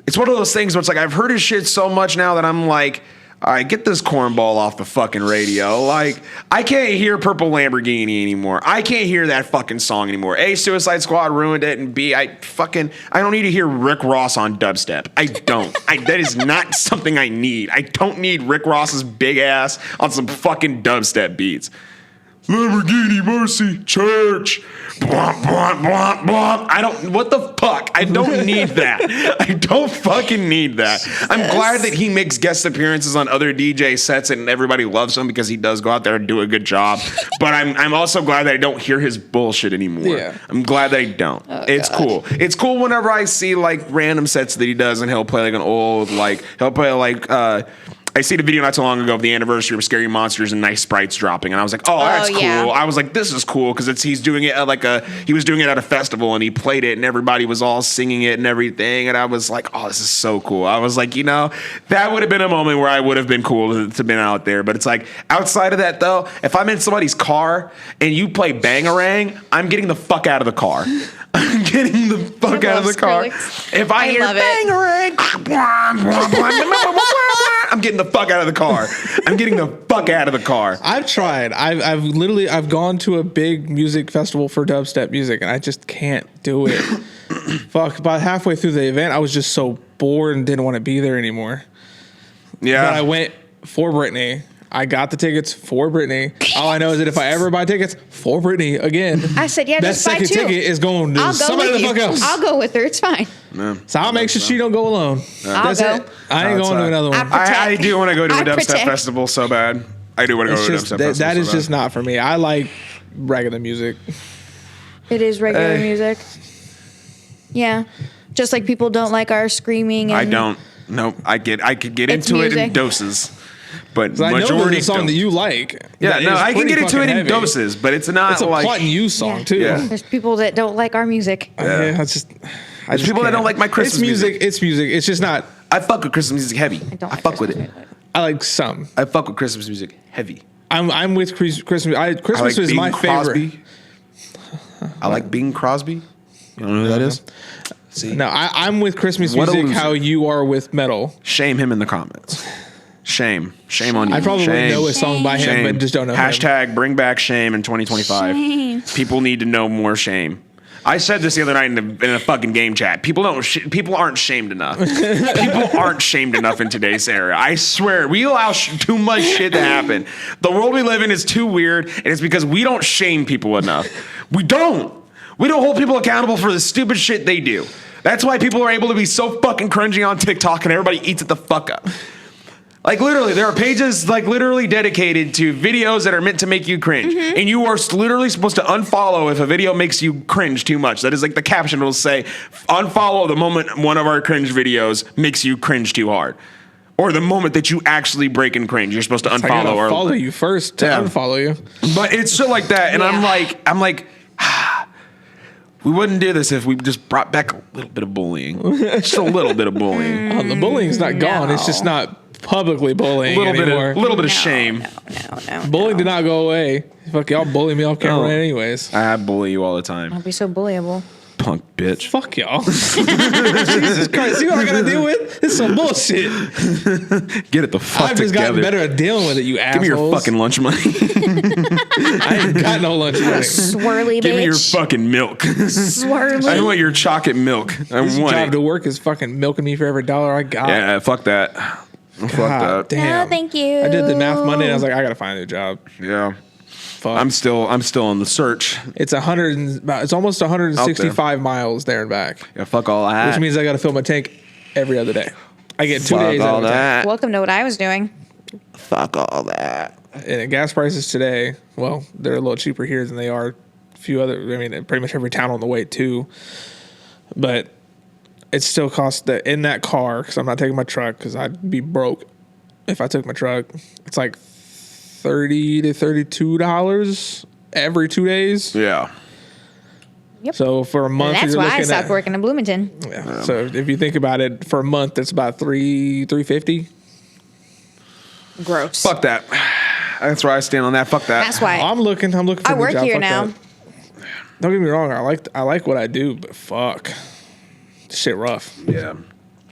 it's one of those things where it's like I've heard his shit so much now that I'm like, all right, get this cornball off the fucking radio. Like, I can't hear Purple Lamborghini anymore. I can't hear that fucking song anymore. A, Suicide Squad ruined it, and B, I don't need to hear Rick Ross on dubstep. I don't. That is not something I need. I don't need Rick Ross's big ass on some fucking dubstep beats. Lamborghini Mercy Church. Bwomp, bwomp, bwomp, bwomp. What the fuck? I don't need that. I don't fucking need that. I'm glad that he makes guest appearances on other DJ sets and everybody loves him because he does go out there and do a good job. But I'm also glad that I don't hear his bullshit anymore. Yeah. I'm glad that I don't. It's cool. It's cool whenever I see like random sets that he does and he'll play like an old, like, he'll play like, I see the video not too long ago of the anniversary of Scary Monsters and Nice Sprites dropping, and I was like, "Oh, that's cool." yeah. I was like, "This is cool" because he's doing it at he was doing it at a festival and he played it and everybody was all singing it and everything, and I was like, "Oh, this is so cool." I was like, that would have been a moment where I would have been cool to been out there, but it's like outside of that though, if I'm in somebody's car and you play Bangarang, I'm getting the fuck out of the car. I'm getting the fuck out of the car. Skrillex. If I hear love it. Bangarang, I'm getting the fuck out of the car. I'm getting the fuck out of the car. I've tried. I've gone to a big music festival for dubstep music, and I just can't do it. Fuck! About halfway through the event, I was just so bored and didn't want to be there anymore. Yeah. But I went for Britney. I got the tickets for Britney. All I know is that if I ever buy tickets for Britney again, I said, yeah, that just buy second two. ticket is going to I'll go somebody with the you. fuck else. I'll go with her. It's fine. So I'll make sure she don't go alone. I'll That's go. it. I ain't That's going to another one. I do want to go to a I dubstep protect. festival so bad. I do want to go It's to a just dubstep that festival. is so just bad. not for me. I like regular music. It is regular music. Yeah. Just like people don't like our screaming. And I don't. No, I could get It's into it in music. doses, but I know majority there's a song don't. that you like. Yeah, that no, is I can pretty get into it fucking in heavy. doses, but it's not It's a like Plot and You song Yeah. too. Yeah. There's people that don't like our music. Yeah, it's just. I just people that can't. don't like my Christmas It's music. It's music. It's just not. I fuck with Christmas music heavy. don't I like fuck with Christmas it. music. I like some. I fuck with Christmas music heavy. I'm with Christmas. Christmas I like is Bing my favorite. Crosby. I like Bing Crosby. You don't know who that is? See, No, I'm with Christmas What a music. loser. How you are with metal. shame him in the comments. Shame on you. I probably Shame. know a song by him, Shame. but just don't know him. Hashtag bring back shame in 2025. Shame. People need to know more shame. I said this the other night in a fucking game chat. People aren't shamed enough. People aren't shamed enough in today's era. I swear, we allow too much shit to happen. The world we live in is too weird, and it's because we don't shame people enough. We don't hold people accountable for the stupid shit they do. That's why people are able to be so fucking cringy on TikTok and everybody eats it the fuck up. Like literally, there are pages like literally dedicated to videos that are meant to make you cringe. And you are literally supposed to unfollow if a video makes you cringe too much. That is like the caption will say, unfollow the moment one of our cringe videos makes you cringe too hard. Or the moment that you actually break and cringe. You're supposed to unfollow. I gotta or follow you first to unfollow you. But it's shit like that. And Yeah. I'm like, we wouldn't do this if we just brought back a little bit of bullying. Just a little bit of bullying. The bullying's not gone. It's just not publicly bullying anymore. A little bit of shame. No. Bullying did not go away. Fuck, y'all bully me off camera anyways. I bully you all the time. Don't be so bullyable. Punk bitch. Fuck y'all. Jesus Christ, see what I gotta deal with? This is some bullshit. Get it the fuck I've just together. gotten better at dealing with it, you assholes. Give me your fucking lunch money. I ain't got no lunch money. Swirly bitch. Give me your fucking milk. Swirly. I want your chocolate milk. I This want job it. to work is fucking milking me for every dollar I got. Yeah, fuck that. Fuck God that. damn. No, thank you. I did the math Monday and I was like, I gotta find a new job. Yeah. Fuck. I'm still on the search. It's it's almost 165 miles there and back, Yeah, fuck all that. which means I gotta fill my tank every other day. I get 2 days out all of the tank. that. Welcome to what I was doing. Fuck all that. And gas prices today, well, they're a little cheaper here than they are a few other. I mean, pretty much every town on the way too. But it still costs in that car because I'm not taking my truck because I'd be broke if I took my truck. It's like $30 to $32 every 2 days. Yeah. Yep. So for a month, That's you're why I looking stopped at, working in Bloomington. Yeah. So if you think about it, for a month, that's about $350. Gross. Fuck that. That's where I stand on that. Fuck that. That's why I'm looking for I a new work job. here Fuck now. that. Don't get me wrong. I like what I do, but fuck, shit rough. Yeah.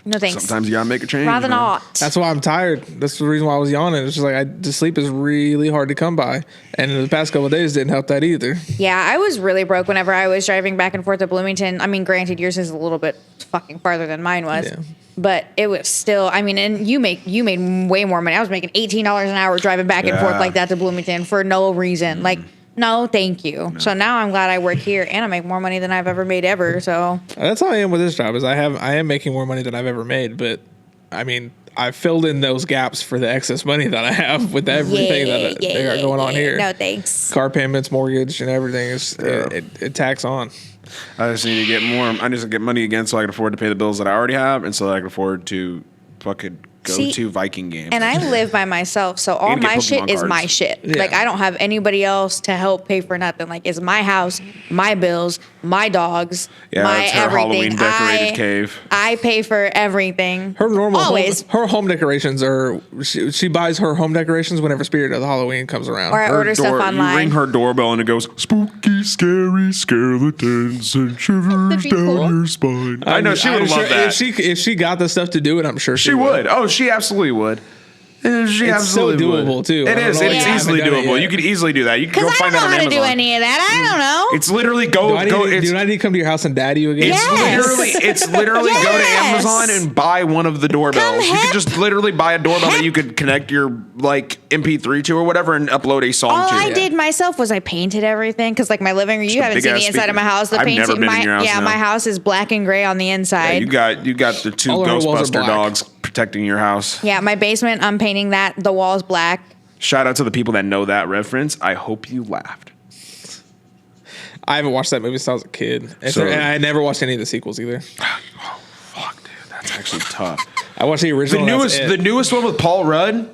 No thanks. Sometimes you gotta make a change. Rather man. not. That's why I'm tired. That's the reason why I was yawning. It's just like the sleep is really hard to come by, and the past couple of days didn't help that either. Yeah, I was really broke whenever I was driving back and forth to Bloomington. I mean, granted, yours is a little bit fucking farther than mine was, Yeah. but it was still. I mean, and you made way more money. I was making $18 an hour driving back and forth Yeah. like that to Bloomington for no reason. Like, no, thank you. So now I'm glad I work here and I make more money than I've ever made ever. So That's how I am with this job. Is I am making more money than I've ever made, but I mean, I filled in those gaps for the excess money that I have with everything that they got going on here. No thanks. Car payments, mortgage, and everything is it tacks on. I just need to get more. I need to get money again so I can afford to pay the bills that I already have, and so that I can afford to fucking go See, to Viking games. And I live by myself, so all And get my shit Pokemon is my cards. shit. Yeah. Like I don't have anybody else to help pay for nothing. Like it's my house, my bills, my dogs, Yeah, my it's her everything. Halloween decorated cave. I pay for everything. Her normal always. her home decorations are she buys her home decorations whenever Spirit of the Halloween comes around. Or I order stuff You online. ring her doorbell and it goes spooky, scary skeletons and shivers That'd be down cool. your spine. I know she would I'm love sure that. If she got the stuff to do it, I'm sure She would. Oh, she absolutely would. She It's absolutely so doable, would. too. I It don't is. know It's why I easily haven't done it doable. yet. You could easily do that. You can go Because I find don't that know on how to Amazon. do any of that. I don't know. It's literally go. Do I need to come to your house and dad you again? Yeah. It's literally go to Yes. Amazon and buy one of the doorbells. You heck- could just literally buy a doorbell that you could connect your like MP3 to or whatever and upload a song All to. I did myself was I painted everything because like my living room, you a haven't seen the big-ass inside of my speaker. house. The I've painting, never been in your house yeah, now. my house is black and gray on the Yeah, inside. you got the two All our walls are Ghostbuster black. dogs protecting your house. Yeah, my basement, I'm painting that. The wall's black. Shout out to the people that know that reference. I hope you laughed. I haven't watched that movie since I was a kid, and I never watched any of the sequels either. Fuck, dude, that's actually tough. I watched the original. The newest one with Paul Rudd,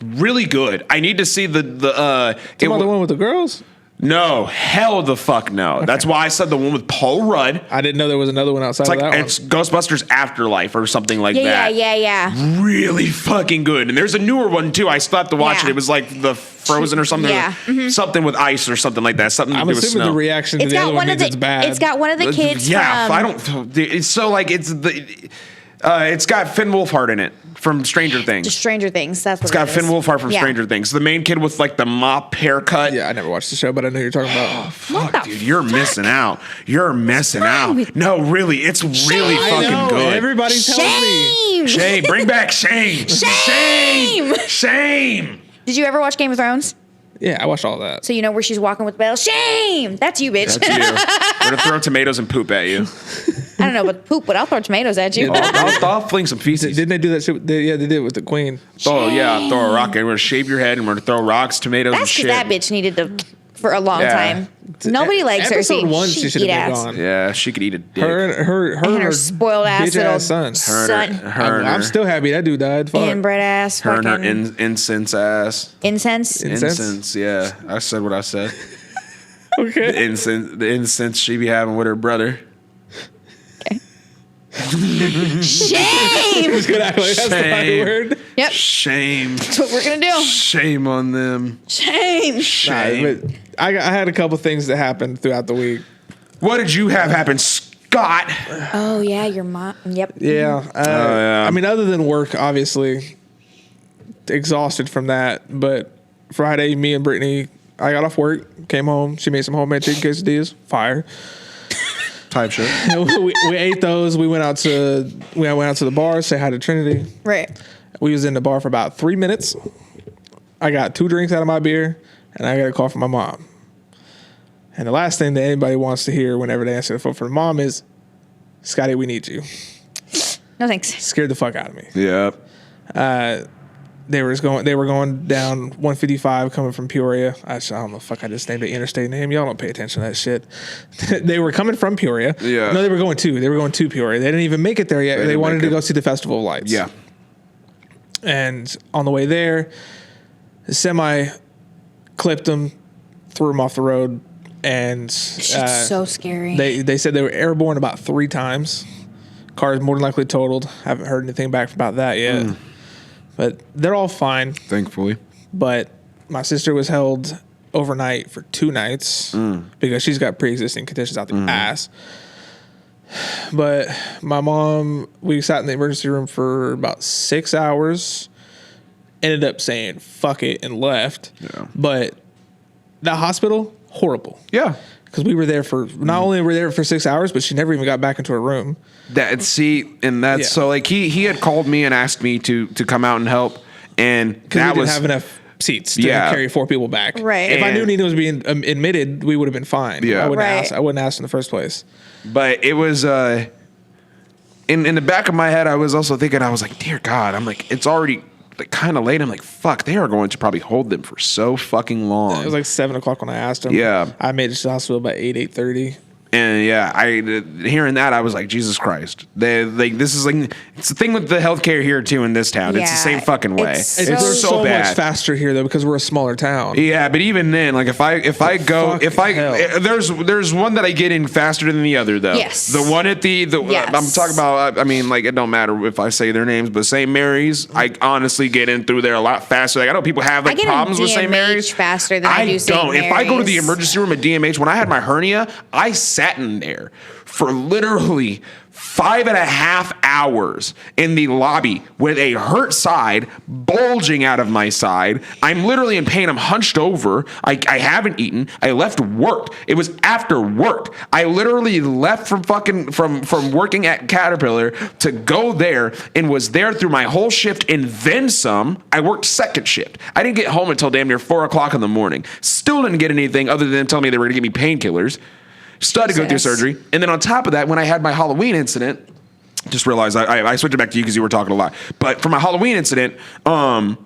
really good. I need to see the the one with the girls. No, hell the fuck no. That's why I said the one with Paul Rudd. I didn't know there was another one outside It's like of that it's Ghostbusters Afterlife or something like that. Yeah. Really fucking good. And there's a newer one too. I still have to watch Yeah. it. It was like the Frozen or something. Yeah. Something with ice or something like that. Something to I'm do with assuming snow. the reaction to It's the got other one one of means it's bad. It's got one of the kids. Yeah, from, I don't. It's so like it's the. It's got Finn Wolfhard in it from Stranger Things. Just Stranger Things. That's what It's got it Finn is. Wolfhard from Yeah. Stranger Things. The main kid with like the mop haircut. Yeah, I never watched the show, but I know you're talking about. What Fuck, the dude, you're missing out. You're missing out. with- No, really, it's really Shame. fucking good. Everybody tells me. Shame. Shame, bring back shame. Shame. Shame. Did you ever watch Game of Thrones? Yeah, I watched all that. So you know where she's walking with the bell. Shame. That's you, bitch. That's you. We're gonna throw tomatoes and poop at you. I don't know about poop, but I'll throw tomatoes at you. I'll fling some feces. Didn't they do that shit? Yeah, they did it with the queen. Oh yeah, throw a rock. And we're gonna shave your head, and we're gonna throw rocks, tomatoes, That's and because shit. that bitch needed to for a long Yeah. time. Nobody likes Episode Cersei. 1, she should eat have been ass. gone. Yeah, she could eat a dick. Her And her spoiled ass bitch little ass son. son. I'm still happy that dude died. Fuck. Inbred ass. Her and her Fucking incense ass. incense. Incense, yeah. I said what I said. Okay. The incense she be having with her brother. Shame. Just gonna act like that's the right Shame. word. Yep. Shame. That's what we're gonna do. Shame on them. Shame. Shame. But I had a couple things that happened throughout the week. What did you have happen, Scott? Oh yeah, your mom. Yep. Yeah. yeah. I mean, other than work, obviously, exhausted from that. But Friday, me and Brittany, I got off work, came home. She made some homemade chicken quesadillas. Fire. Type shit. we ate those. We went out to the bar, say hi to Trinity. Right. We was in the bar for about 3 minutes. I got 2 drinks out of my beer, and I got a call from my mom. And the last thing that anybody wants to hear whenever they answer the phone from mom is, "Scotty, we need you." No thanks. Scared the fuck out of me. Yep. They were going down 155 coming from Peoria. I don't know. Fuck, I just named the interstate name. Y'all don't pay attention to that shit. They were coming from Peoria. Yeah. No, they were going to Peoria. They didn't even make it there yet. They didn't wanted make to it. go see the Festival of Lights. Yeah. And on the way there, the semi clipped them, threw them off the road, and Shit's so scary. they said they were airborne about 3 times. Car's more than likely totaled. Haven't heard anything back about that yet. But they're all fine. Thankfully. But my sister was held overnight for 2 nights because she's got pre-existing conditions out the ass. But my mom, we sat in the emergency room for about 6 hours, ended up saying fuck it and left. Yeah. But that hospital, horrible. Yeah. Because we were there for, not only were we there for 6 hours, but she never even got back into her room. That's Yeah. so like he had called me and asked me to come out and help, and Because that we was didn't have enough seats to Yeah. carry 4 people back. Right. If I knew And- Nina was being admitted, we would have been fine. Yeah. I wouldn't Right. ask. I wouldn't ask in the first place. But it was in the back of my head, I was also thinking, I was like, dear God, I'm like, it's already like, kind of late. I'm like, fuck, they are going to probably hold them for so fucking long. It was like 7 o'clock when I asked him. Yeah. I made it to the hospital about 8:30. And yeah, hearing that, I was like, Jesus Christ. This is like, it's the thing with the healthcare here too in this town. It's the Yeah, same fucking way. it's It's, so- so bad. much faster here though because we're a smaller town. Yeah, but even then, like if I go, Fucking hell. there's one that I get in faster than the other though. Yes. The one at the Yes. I'm talking about. I mean, like it don't matter if I say their names, but St. Mary's, I honestly get in through there a lot faster. Like I know people have I like get problems in with St. Mary's faster than I do St. don't. If I go to the Mary's. emergency room at DMH, when I had my hernia, I sat in there for literally 5.5 hours in the lobby with a hurt side bulging out of my side. I'm literally in pain. I'm hunched over. I haven't eaten. I left work. It was after work. I literally left from working at Caterpillar to go there and was there through my whole shift and then some. I worked second shift. I didn't get home until damn near 4 o'clock in the morning. Still didn't get anything other than telling me they were going to give me painkillers. Still had to go through Jesus. surgery. And then on top of that, when I had my Halloween incident, just realized I switched it back to you because you were talking a lot. But for my Halloween incident, I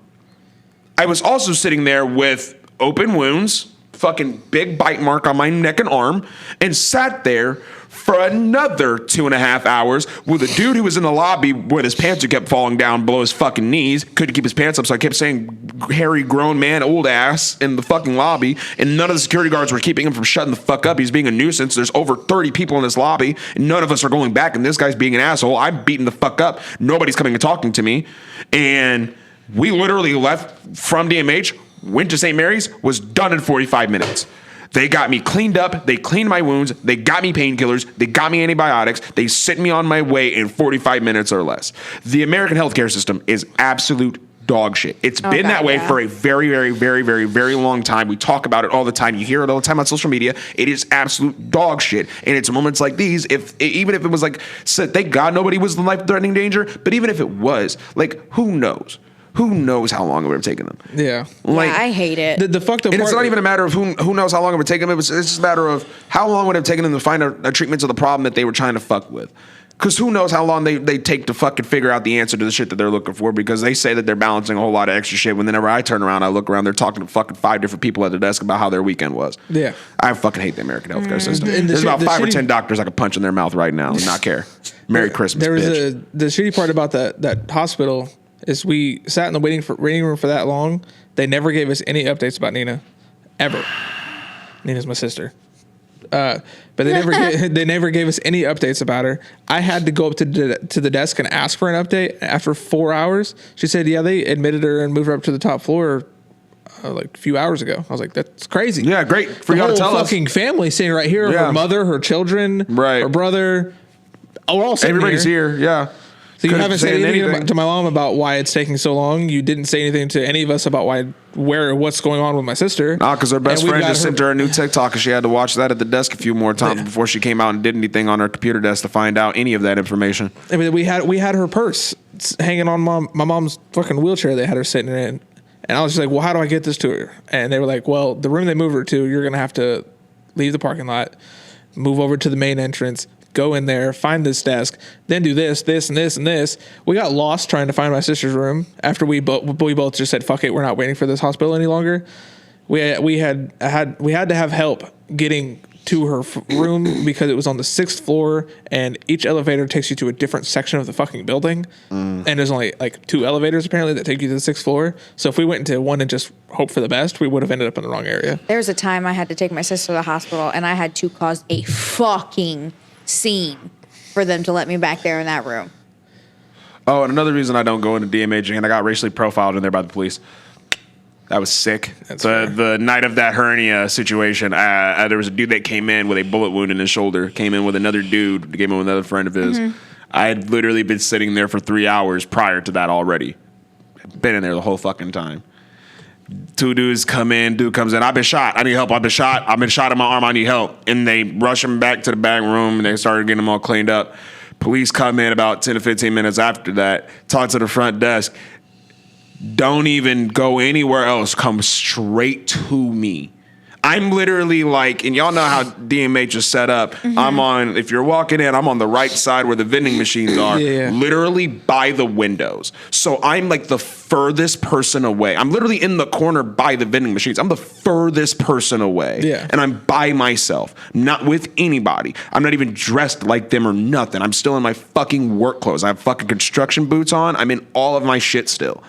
was also sitting there with open wounds, fucking big bite mark on my neck and arm, and sat there for another 2.5 hours with a dude who was in the lobby with his pants who kept falling down below his fucking knees. Couldn't keep his pants up, so I kept saying hairy grown man, old ass in the fucking lobby, and none of the security guards were keeping him from shutting the fuck up. He's being a nuisance. There's over 30 people in this lobby, and none of us are going back, and this guy's being an asshole. I'm beating the fuck up. Nobody's coming and talking to me. And we literally left from DMH, went to St. Mary's, was done in 45 minutes. They got me cleaned up. They cleaned my wounds. They got me painkillers. They got me antibiotics. They sent me on my way in 45 minutes or less. The American healthcare system is absolute dog shit. It's been that way for a very, very, very, very, very long time. We talk about it all the time. You hear it all the time on social media. It is absolute dog shit. And it's moments like these, even if it was like, thank God nobody was in life-threatening danger, but even if it was, like, who knows? Who knows how long it would have taken them? Yeah. Like, I hate it. The fucked up and part, it's not even a matter of who knows how long it would take them. It's just a matter of how long would it have taken them to find a treatment to the problem that they were trying to fuck with. Because who knows how long they take to fucking figure out the answer to the shit that they're looking for, because they say that they're balancing a whole lot of extra shit. Whenever I turn around, I look around, they're talking to fucking 5 different people at the desk about how their weekend was. Yeah. I fucking hate the American healthcare system. And There's about 5 or 10 doctors I could punch in their mouth right now and not care. Merry Christmas, There was bitch. the shitty part about that hospital is we sat in the waiting room for that long. They never gave us any updates about Nina, ever. Nina's my sister. But they never gave us any updates about her. I had to go up to the desk and ask for an update. After 4 hours, she said, "Yeah, they admitted her and moved her up to the top floor like a few hours ago." I was like, "That's crazy." Yeah, great for y'all to tell us. Fucking family sitting right here. Yeah. Her mother, her children, Right. her brother. Oh, we're all sitting Everybody's here. Yeah. So you Couldn't haven't say said anything anything. to my mom about why it's taking so long. You didn't say anything to any of us about what's going on with my sister. Nah, because her best And we've friend got just sent her a new TikTok, and she had to watch that at the desk a few more times before she came out and did anything on her computer desk to find out any of that information. I mean, we had her purse hanging on my mom's fucking wheelchair. They had her sitting in, and I was just like, "Well, how do I get this to her?" And they were like, "Well, the room they moved her to, you're gonna have to leave the parking lot, move over to the main entrance." Go in there, find this desk, then do this, and this, and this. We got lost trying to find my sister's room after we both just said, "Fuck it, we're not waiting for this hospital any longer." We had to have help getting to her room because it was on the 6th floor, and each elevator takes you to a different section of the fucking building. And there's only like 2 elevators apparently that take you to the 6th floor. So if we went into one and just hope for the best, we would have ended up in the wrong area. There was a time I had to take my sister to the hospital, and I had to cause a fucking scene for them to let me back there in that room. Oh, and another reason I don't go into DMH, and I got racially profiled in there by the police. That was sick. The night of that hernia situation, there was a dude that came in with a bullet wound in his shoulder, came in with another dude, came in with another friend of his. I had literally been sitting there for 3 hours prior to that already. Been in there the whole fucking time. 2 dudes come in, dude comes in, I've been shot, I need help, I've been shot in my arm, I need help. And they rush him back to the back room, and they started getting him all cleaned up. Police come in about 10 to 15 minutes after that, talk to the front desk. Don't even go anywhere else. Come straight to me. I'm literally like, and y'all know how DMH is set up. I'm on, if you're walking in, I'm on the right side where the vending machines are, literally by the windows. So I'm like the furthest person away. I'm literally in the corner by the vending machines. I'm the furthest person away. Yeah. And I'm by myself, not with anybody. I'm not even dressed like them or nothing. I'm still in my fucking work clothes. I have fucking construction boots on. I'm in all of my shit still.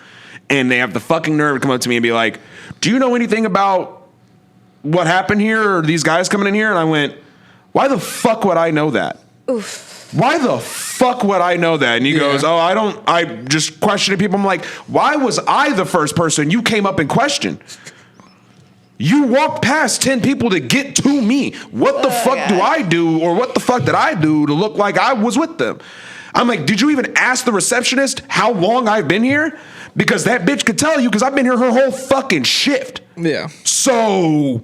And they have the fucking nerve to come up to me and be like, "Do you know anything about what happened here, or these guys coming in here?" And I went, "Why the fuck would I know that?" Oof. Why the fuck would I know that? And he goes, "Oh, I just questioning people." I'm like, why was I the first person you came up and questioned? You walked past 10 people to get to me. What the fuck do I do, or what the fuck did I do to look like I was with them? I'm like, did you even ask the receptionist how long I've been here? Because that bitch could tell you, because I've been here her whole fucking shift. Yeah. So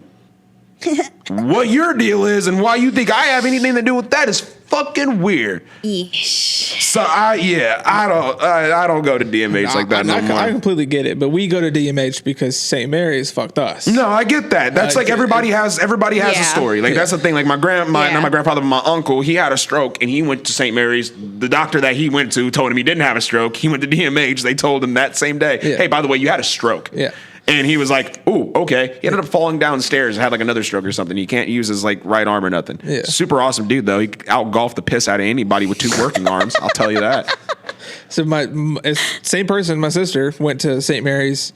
what your deal is and why you think I have anything to do with that is fucking weird. Yeesh. So I don't go to DMH like that no more. I completely get it, but we go to DMH because St. Mary's fucked us. No, I get that. That's like everybody has a story. Like that's the thing. Like not my grandfather, but my uncle, he had a stroke and he went to St. Mary's. The doctor that he went to told him he didn't have a stroke. He went to DMH. They told him that same day, "Hey, by the way, you had a stroke." Yeah. And he was like, "Ooh, okay." He ended up falling downstairs and had like another stroke or something. He can't use his like right arm or nothing. Yeah. Super awesome dude though. He out-golfed the piss out of anybody with 2 working arms. I'll tell you that. So same person, my sister, went to St. Mary's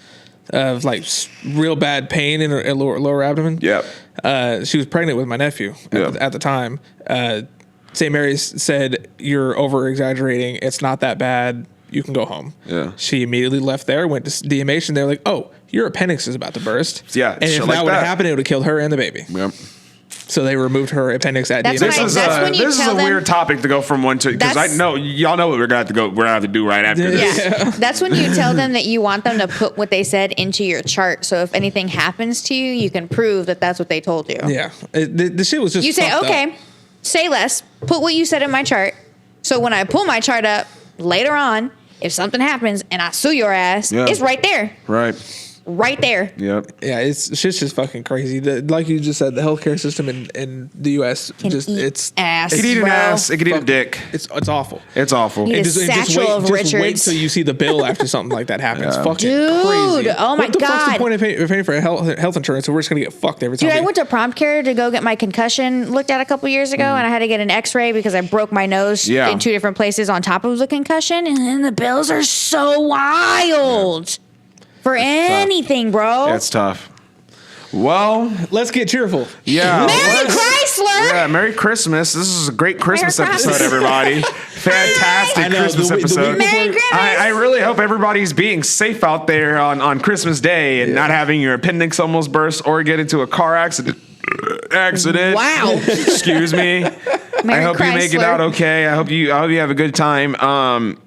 of like real bad pain in her lower abdomen. Yep. She was pregnant with my nephew at the time. St. Mary's said, "You're over exaggerating. It's not that bad. you can go home. Yeah. She immediately left there, went to DMH, and they're like, oh, your appendix is about to burst. Yeah, And if shit that like would have that. happened, it would have killed her and the baby. Yep. So they removed her appendix at That's DMH. when that's when you This is tell a them- weird topic to go from one to, because I That's- know y'all know what we're gonna have to do right after this. Yeah. That's when you tell them that you want them to put what they said into your chart. So if anything happens to you, you can prove that that's what they told you. Yeah. The shit was just You say, fucked up. okay, say less, put what you said in my chart. So when I pull my chart up later on, if something happens and I sue your ass, Yeah. it's right there. Right. Right there. Yep. Yeah, shit's just fucking crazy. Like you just said, the healthcare system in the U.S. just Eat it's ass. It could eat an bro. ass. It could eat a fucking- dick. It's awful. It's awful. Need And a satchel of just wait Richards. till you see the bill after something like that happens. It's fucking Dude, crazy. oh my What the fuck's the God. point of paying for health insurance? So we're just gonna get fucked every time. Dude, I went to prompt care to go get my concussion looked at a couple years ago, and I had to get an X-ray because I broke my nose Yeah. in 2 different places on top of the concussion, and then the bills are so wild for anything, bro. That's tough. Well, Let's get cheerful. yeah. Merry Chrysler! Yeah, Merry Christmas. This is a great Christmas Merry episode, Christmas. everybody. Fantastic I know, Christmas the week episode. before- Merry Christmas! I really hope everybody's being safe out there on Christmas Day and not having your appendix almost burst or get into a car accident. Wow. Excuse me. Merry I hope you make it Chrysler. out okay. I hope you have a good time.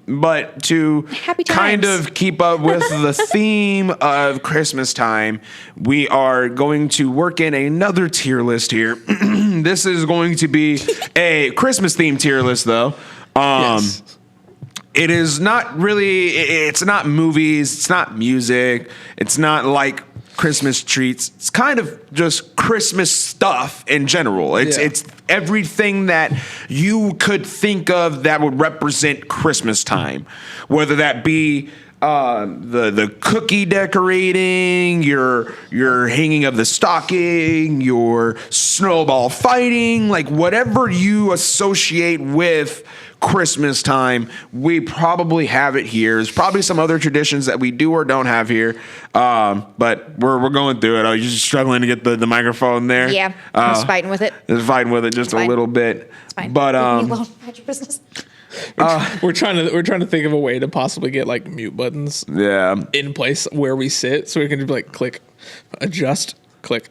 But to Happy kind times. of keep up with the theme of Christmas time, we are going to work in another tier list here. This is going to be a Christmas themed tier list, though. Yes. It is not really. It's not movies. It's not music. It's not like Christmas treats. It's kind of just Christmas stuff in general. It's Yeah. it's everything that you could think of that would represent Christmas time, whether that be the cookie decorating, your hanging of the stocking, your snowball fighting, like whatever you associate with Christmas time, we probably have it here. There's probably some other traditions that we do or don't have here, but we're going through it. I was just struggling to get the microphone there. Yeah, I'm just fighting with it. Just fighting with it just a fine. little bit. It's fine. But Leave me alone. Mind your business. We're trying to think of a way to possibly get like mute buttons yeah. in place where we sit, so we can just like click, adjust, click.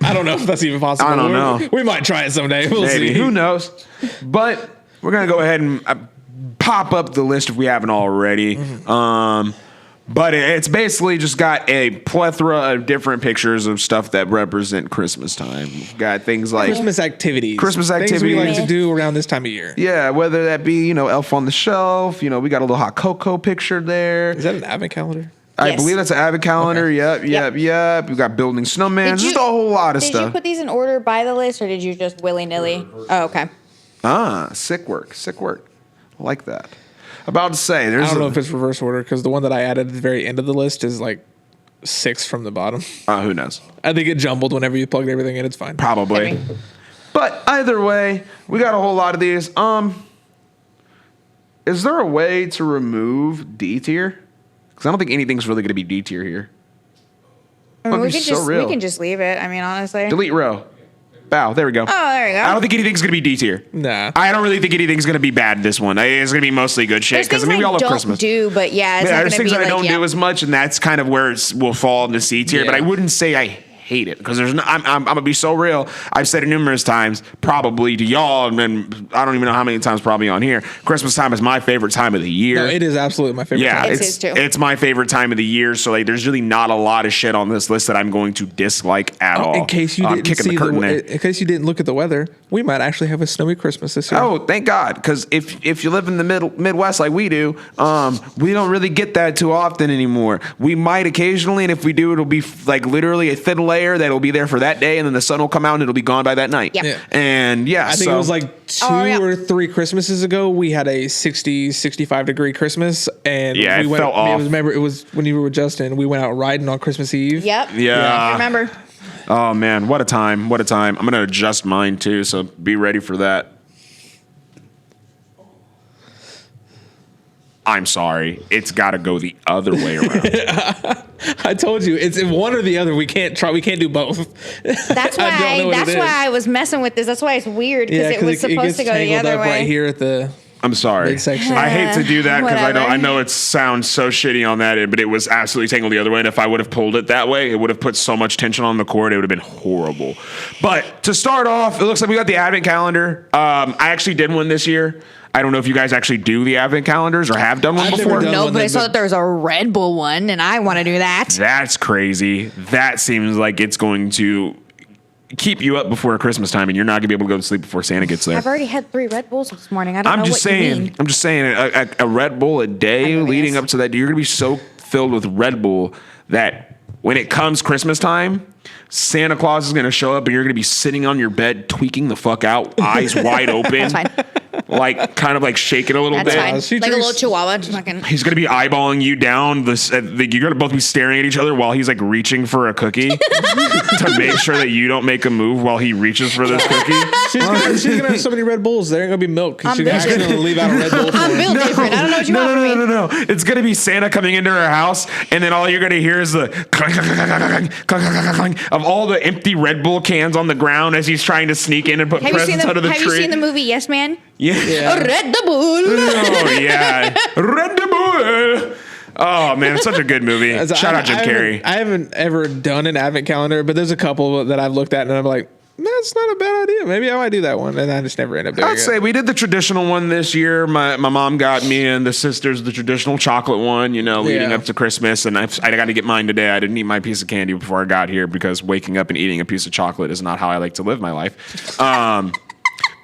I don't know if that's even possible. I don't know. We might try it someday. We'll Maybe. see. Who knows? But we're going to go ahead and pop up the list if we haven't already. But it's basically just got a plethora of different pictures of stuff that represent Christmas time. We've got things like, Christmas activities. Christmas Things we like activities. to do around this time of year. yeah, whether that be, Elf on the Shelf, we got a little hot cocoa picture there. Is that an advent calendar? I Yes. believe that's an Advent calendar. Okay. Yep. We've got building snowman. Did Just you- a whole lot of Did you stuff. put these in order by the list, or did you just willy-nilly? Oh, okay. Sick work. I like that. About to say, I there's don't know if it's reverse order because the one that I added at the very end of the list is like 6 from the bottom. who knows? I think it jumbled whenever you plugged everything in. It's fine. Probably. Maybe. But either way, we got a whole lot of these. Is there a way to remove D tier? Because I don't think anything's really going to be D tier here. I mean, Fuck, it's so we real. can just leave it. I mean, honestly. Delete row. Bow. There we go. Oh, there you go. I don't think anything's going to be D tier. Nah. I don't really think anything's going to be bad this one. It's going to be mostly good shit. There's Because things we all love don't Christmas. do, but yeah, it's Yeah, not there's gonna things be that I like, don't yeah. do as much, and that's kind of where it will fall into C tier. But I Yeah. wouldn't say I hate it because there's no. I'm gonna be so real. I've said it numerous times, probably to y'all, and I don't even know how many times probably on here. Christmas time is my favorite time of the year. No, it is absolutely my favorite. Yeah, time. It's his too. it's my favorite time of the year. So like, there's really not a lot of shit on this list that I'm going to dislike at all. In case you I'm didn't kicking see the curtain there. in case you didn't look at the weather, we might actually have a snowy Christmas this year. Oh, thank God! Because if you live in the Midwest like we do, we don't really get that too often anymore. We might occasionally, and if we do, it'll be like literally a thin layer that'll be there for that day, and then the sun will come out and it'll be gone by that night. Yep. Yeah. And yeah, I think it was like 2 yeah. or 3 Christmases ago. We had a 60, 65 degree Christmas, and Yeah, we it went. felt off. Remember, it was when you were with Justin. We went out riding on Christmas Eve. Yep. Yeah. I remember. Oh man, what a time! What a time! I'm gonna adjust mine too, so be ready for that. I'm sorry, it's got to go the other way around. I told you, it's one or the other. We can't try. We can't do both. That's I don't know why. what That's it is. why I was messing with this. That's why it's weird because it was supposed to go the tangled other up way. right here at the. I'm sorry. Midsection. I hate to do that because Whatever. I know it sounds so shitty on that end, but it was absolutely tangled the other way. And if I would have pulled it that way, it would have put so much tension on the cord. It would have been horrible. But to start off, it looks like we got the advent calendar. I actually did one this year. I don't know if you guys actually do the advent calendars or have done one I've never before. done No, one but I that- saw that there was a Red Bull one, and I want to do that. That's crazy. That seems like it's going to keep you up before Christmas time, and you're not gonna be able to go to sleep before Santa gets there. I've already had 3 Red Bulls this morning. I don't know I'm just what you saying. mean. I'm just saying. A Red Bull a day I know, leading yes. up to that. You're gonna be so filled with Red Bull that when it comes Christmas time, Santa Claus is gonna show up, and you're gonna be sitting on your bed, tweaking the fuck out, eyes wide open, That's fine. like kind of like shaking a little That's bit. fine. she Like a little drinks- chihuahua. Just fucking. He's gonna be eyeballing you down. You're gonna both be staring at each other while he's like reaching for a cookie to make sure that you don't make a move while he reaches for this cookie. She's gonna have so many Red Bulls. There ain't gonna be milk. I'm She's gonna built accidentally leave out a Red Bull for I'm him. built different. I don't know what you want from me. No. It's gonna be Santa coming into her house, and then all you're gonna hear is the clunk, clunk, clunk, clunk, clunk, clunk, clunk of all the empty Red Bull cans on the ground as he's trying to sneak in and put Have you seen presents under the Have tree. you seen the movie Yes Man? Yeah. Yeah. Red Bull. Oh yeah. Red Bull. Oh man, it's such a good movie. As Shout out Jim Carrey. I haven't ever done an advent calendar, but there's a couple that I've looked at and I'm like, that's not a bad idea. Maybe I might do that one, and I just never end up doing I'd it. say we did the traditional one this year. My mom got me and the sisters the traditional chocolate one, leading Yeah. up to Christmas. And I got to get mine today. I didn't eat my piece of candy before I got here because waking up and eating a piece of chocolate is not how I like to live my life.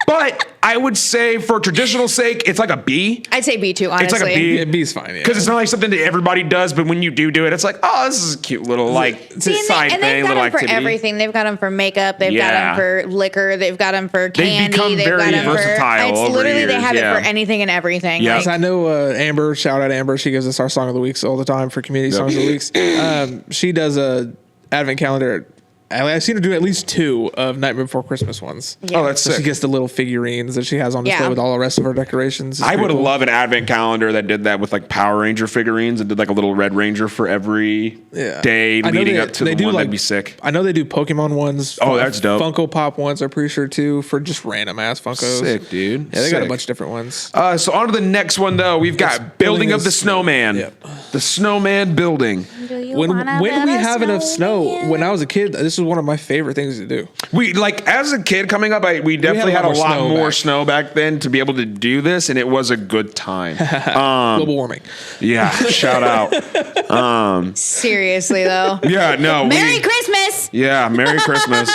But I would say for traditional sake, it's like a B. I'd say B too. Honestly, It's like a B. Yeah, B's fine. Yeah. Because it's not like something that everybody does, but when you do it, it's like, oh, this is a cute little like See, side and thing, they've got little them for activity. everything. They've got them for makeup. They've Yeah. got them for liquor. They've got them for candy. become They've very got them versatile for. It's over literally they years, have yeah. it for anything and everything. Yeah. Like, I know Amber, shout out Amber. She gives us our song of the weeks all the time for community songs of the weeks. She does a advent calendar. I've seen her do at least 2 of Nightmare Before Christmas ones. Yeah. Oh, that's So sick. she gets the little figurines that she has on display Yeah. with all the rest of her decorations. It's I pretty would cool. love an advent calendar that did that with like Power Ranger figurines and did like a little Red Ranger for every Yeah. day I know leading they- up to they the do, one. like- That'd be sick. I know they do Pokemon ones. Oh, that's dope. Funko Pop ones, I'm pretty sure too, for just random ass Funkos. Sick, dude. Yeah, they got a Sick. bunch of different ones. So on to the next one though. We've got building of the snowman. Yep. The snowman building. do you When wanna we build a have enough snow, snowman? when I was a kid, this was one of my favorite things to do. We like as a kid coming up, we definitely had a lot more snow back then to be able to do this, and it was a good time. Global warming. Yeah, shout out. Seriously though. Yeah, no. Merry Christmas. Yeah, Merry Christmas.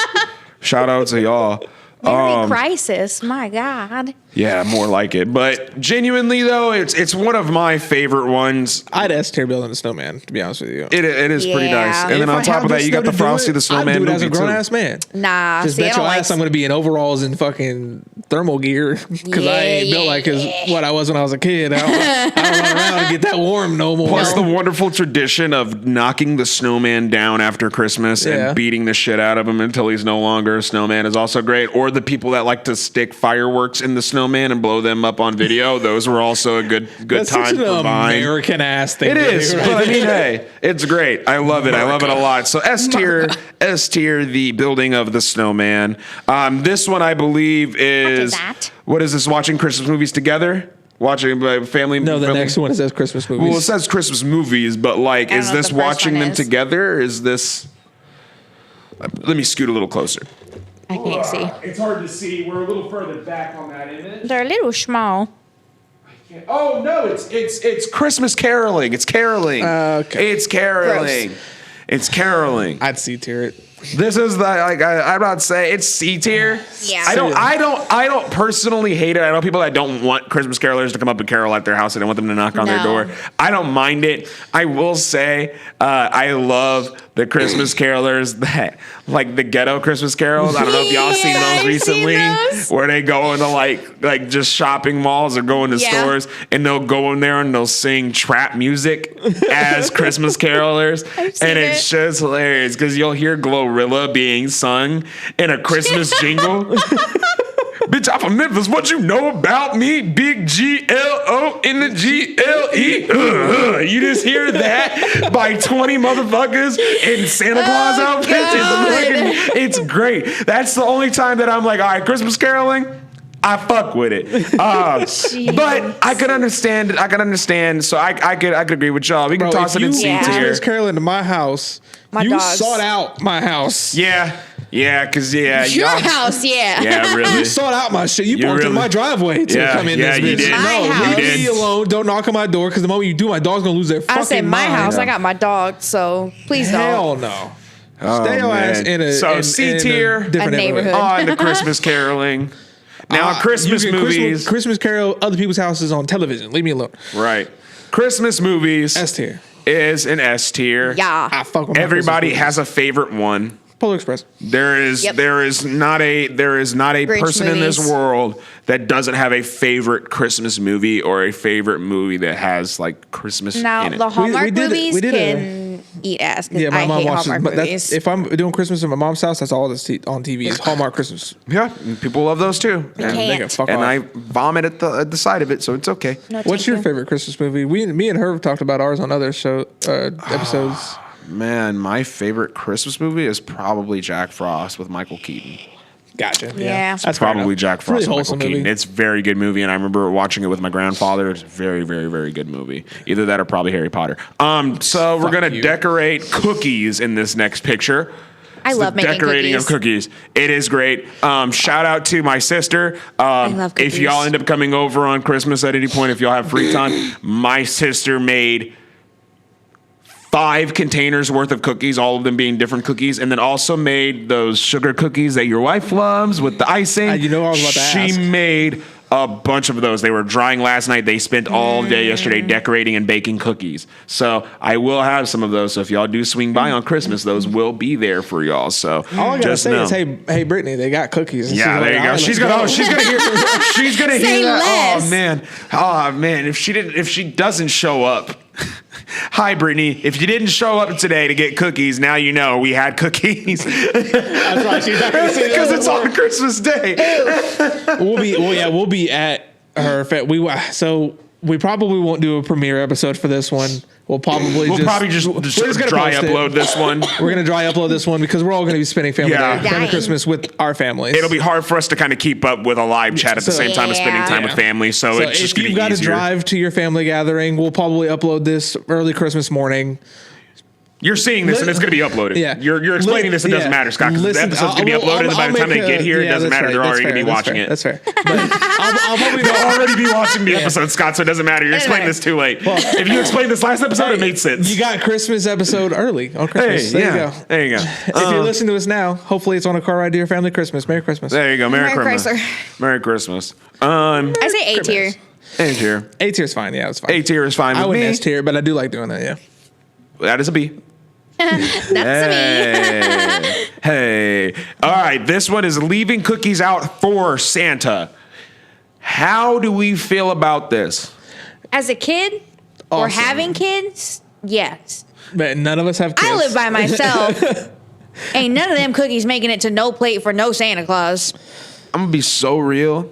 Shout out to y'all. Merry Crisis. My God. Yeah, more like it. But genuinely though, it's one of my favorite ones. I'd S tier building a snowman, to be honest with you. It is pretty Yeah. nice. And If then on top of that, you got the Frosty the Snowman I'd do it as a movie grown too. ass man. Nah. Just see, I bet don't your like. ass I'm going to be in overalls and fucking thermal gear because I ain't built like what I was when I was a kid. I don't run around and get that warm no more. Plus the wonderful tradition of knocking the snowman down after Christmas Yeah. and beating the shit out of him until he's no longer a snowman is also great. Or the people that like to stick fireworks in the snowman and blow them up on video. Those were also a good That's time such an for Vine. American ass thing. It to is, do, but right? I mean, hey, it's great. I love it. I love it a lot. So S tier, the building of the snowman. This one I believe is that. what is this? Watching Christmas movies together. Watching family. No, the family- next one says Christmas movies. Well, it says Christmas movies, but like, I don't is know what this the first watching one them is. together? Is this? Let me scoot a little closer. I can't see. It's hard to see. We're a little further back on that image. They're a little small. Oh no, it's Christmas caroling. It's caroling. Okay. It's caroling. It's caroling. I'd C tier it. This is the like I'm not saying it's C tier. Yeah. I don't personally hate it. I know people that don't want Christmas carolers to come up and carol at their house. They don't want them to knock on their No. door. I don't mind it. I will say I love the Christmas carolers that like the ghetto Christmas carols. I don't know if y'all seen Yeah, those I've recently, seen those. where they go into like just shopping malls or go into Yeah. stores and they'll go in there and they'll sing trap music as Christmas carolers, seen and it's it. just hilarious because you'll hear Glorilla being sung in a Christmas jingle. Bitch, I'm from Memphis. What you know about me? Big GLO in the GLE. You just hear that by 20 motherfuckers in Santa Claus outfits. God. It's great. That's the only time that I'm like, all right, Christmas caroling. I fuck with it. But I could understand. So I could agree with y'all. We can toss it in C tier. Christmas Carol into my house. You dogs. sought out my house. Yeah, because Your house, Yeah, really. You sought out my shit. You parked in my driveway to come in this bitch. You did. My Leave me alone. Don't knock on my door because the moment you do, my dog's gonna lose their fucking I said my mind. house. I got my dog, so please Hell don't. no. Oh, Stay your ass in a C tier, different a neighborhood. On the Christmas caroling. Now, Christmas movies. Christmas Carol, other people's houses on television. Leave me alone. Right. Christmas movies. S tier. Is an S tier. Yeah. I fuck with my Everybody Christmas has a favorite one. Polar Express. There is not a Grinch person in this movies. world that doesn't have a favorite Christmas movie or a favorite movie that has like Christmas Now in it. the Hallmark movies we did can eat ass. Yeah, my I mom hate watches. Hallmark But movies. if I'm doing Christmas at my mom's house, that's all that's on TV is Hallmark Christmas. Yeah, and people love those too. can't. They can fuck And off. I vomit at the side of it, so it's okay. No, What's thank your you. favorite Christmas movie? Me and her have talked about ours on other episodes. Man, my favorite Christmas movie is probably Jack Frost with Michael Keaton. Gotcha. Yeah. That's fair Probably enough. Jack It's a really Frost with Michael wholesome Keaton. movie. It's a very good movie, and I remember watching it with my grandfather. It's a very, very, very good movie. Either that or probably Harry Potter. So we're gonna you. decorate cookies in this next picture. I love making decorating cookies. of cookies. It is great. Shout out to my sister. love cookies. If y'all end up coming over on Christmas at any point, if y'all have free time, my sister made 5 containers worth of cookies, all of them being different cookies, and then also made those sugar cookies that your wife loves with the icing. You know I was about to She ask. made a bunch of those. They were drying last night. They spent all day yesterday decorating and baking cookies. So I will have some of those. So if y'all do swing by on Christmas, those will be there for y'all. So All I gotta just say know. is, hey, Brittany, they got cookies. And Yeah, she's there like, you go. "All right, She's gonna Say hear that. less. Oh man. If she doesn't show up. Hi, Brittany. If you didn't show up today to get cookies, now you know we had cookies. That's why she's not gonna say Because that it's on Christmas Day. We'll be at her. So we probably won't do a premiere episode for this one. We'll probably We'll probably just we're gonna dry post it. upload this one. We're gonna dry upload this one because we're all gonna be spending family Dying. Christmas with our families. It'll be hard for us to kind of keep up with a live chat at the So- same time as spending time Yeah. with family. So it's just if gonna be you've got to easier. drive to your family gathering, we'll probably upload this early Christmas morning. You're seeing this and it's going to be uploaded. Yeah. You're explaining this. It doesn't matter, Scott. Because the Listen, episode's going to be I'll- uploaded, and by I'll the time make they get here, it doesn't that's matter. right, They're that's already going to be fair, watching it. That's fair. But I'll probably They'll already be watching the episode, Scott, so it doesn't matter. You're explaining Anyway. this too late. If you explained this last episode, it made sense. You got Christmas episode early on Christmas. Hey, There yeah. you go. There you go. If you're listening to us now, hopefully it's on a car ride to your family Christmas. Merry Christmas. There you go. Merry Merry Christmas. Chrysler. Merry Christmas. I say A tier. A tier. A tier is fine. Yeah, it's fine. A tier is fine I with wouldn't me. S tier, but I do like doing that. Yeah. That is a B. That's me. Hey. All right. This one is leaving cookies out for Santa. How do we feel about this? As a kid or Awesome. having kids, yes. But none of us have kids. I live by myself. Ain't none of them cookies making it to no plate for no Santa Claus. I'm going to be so real.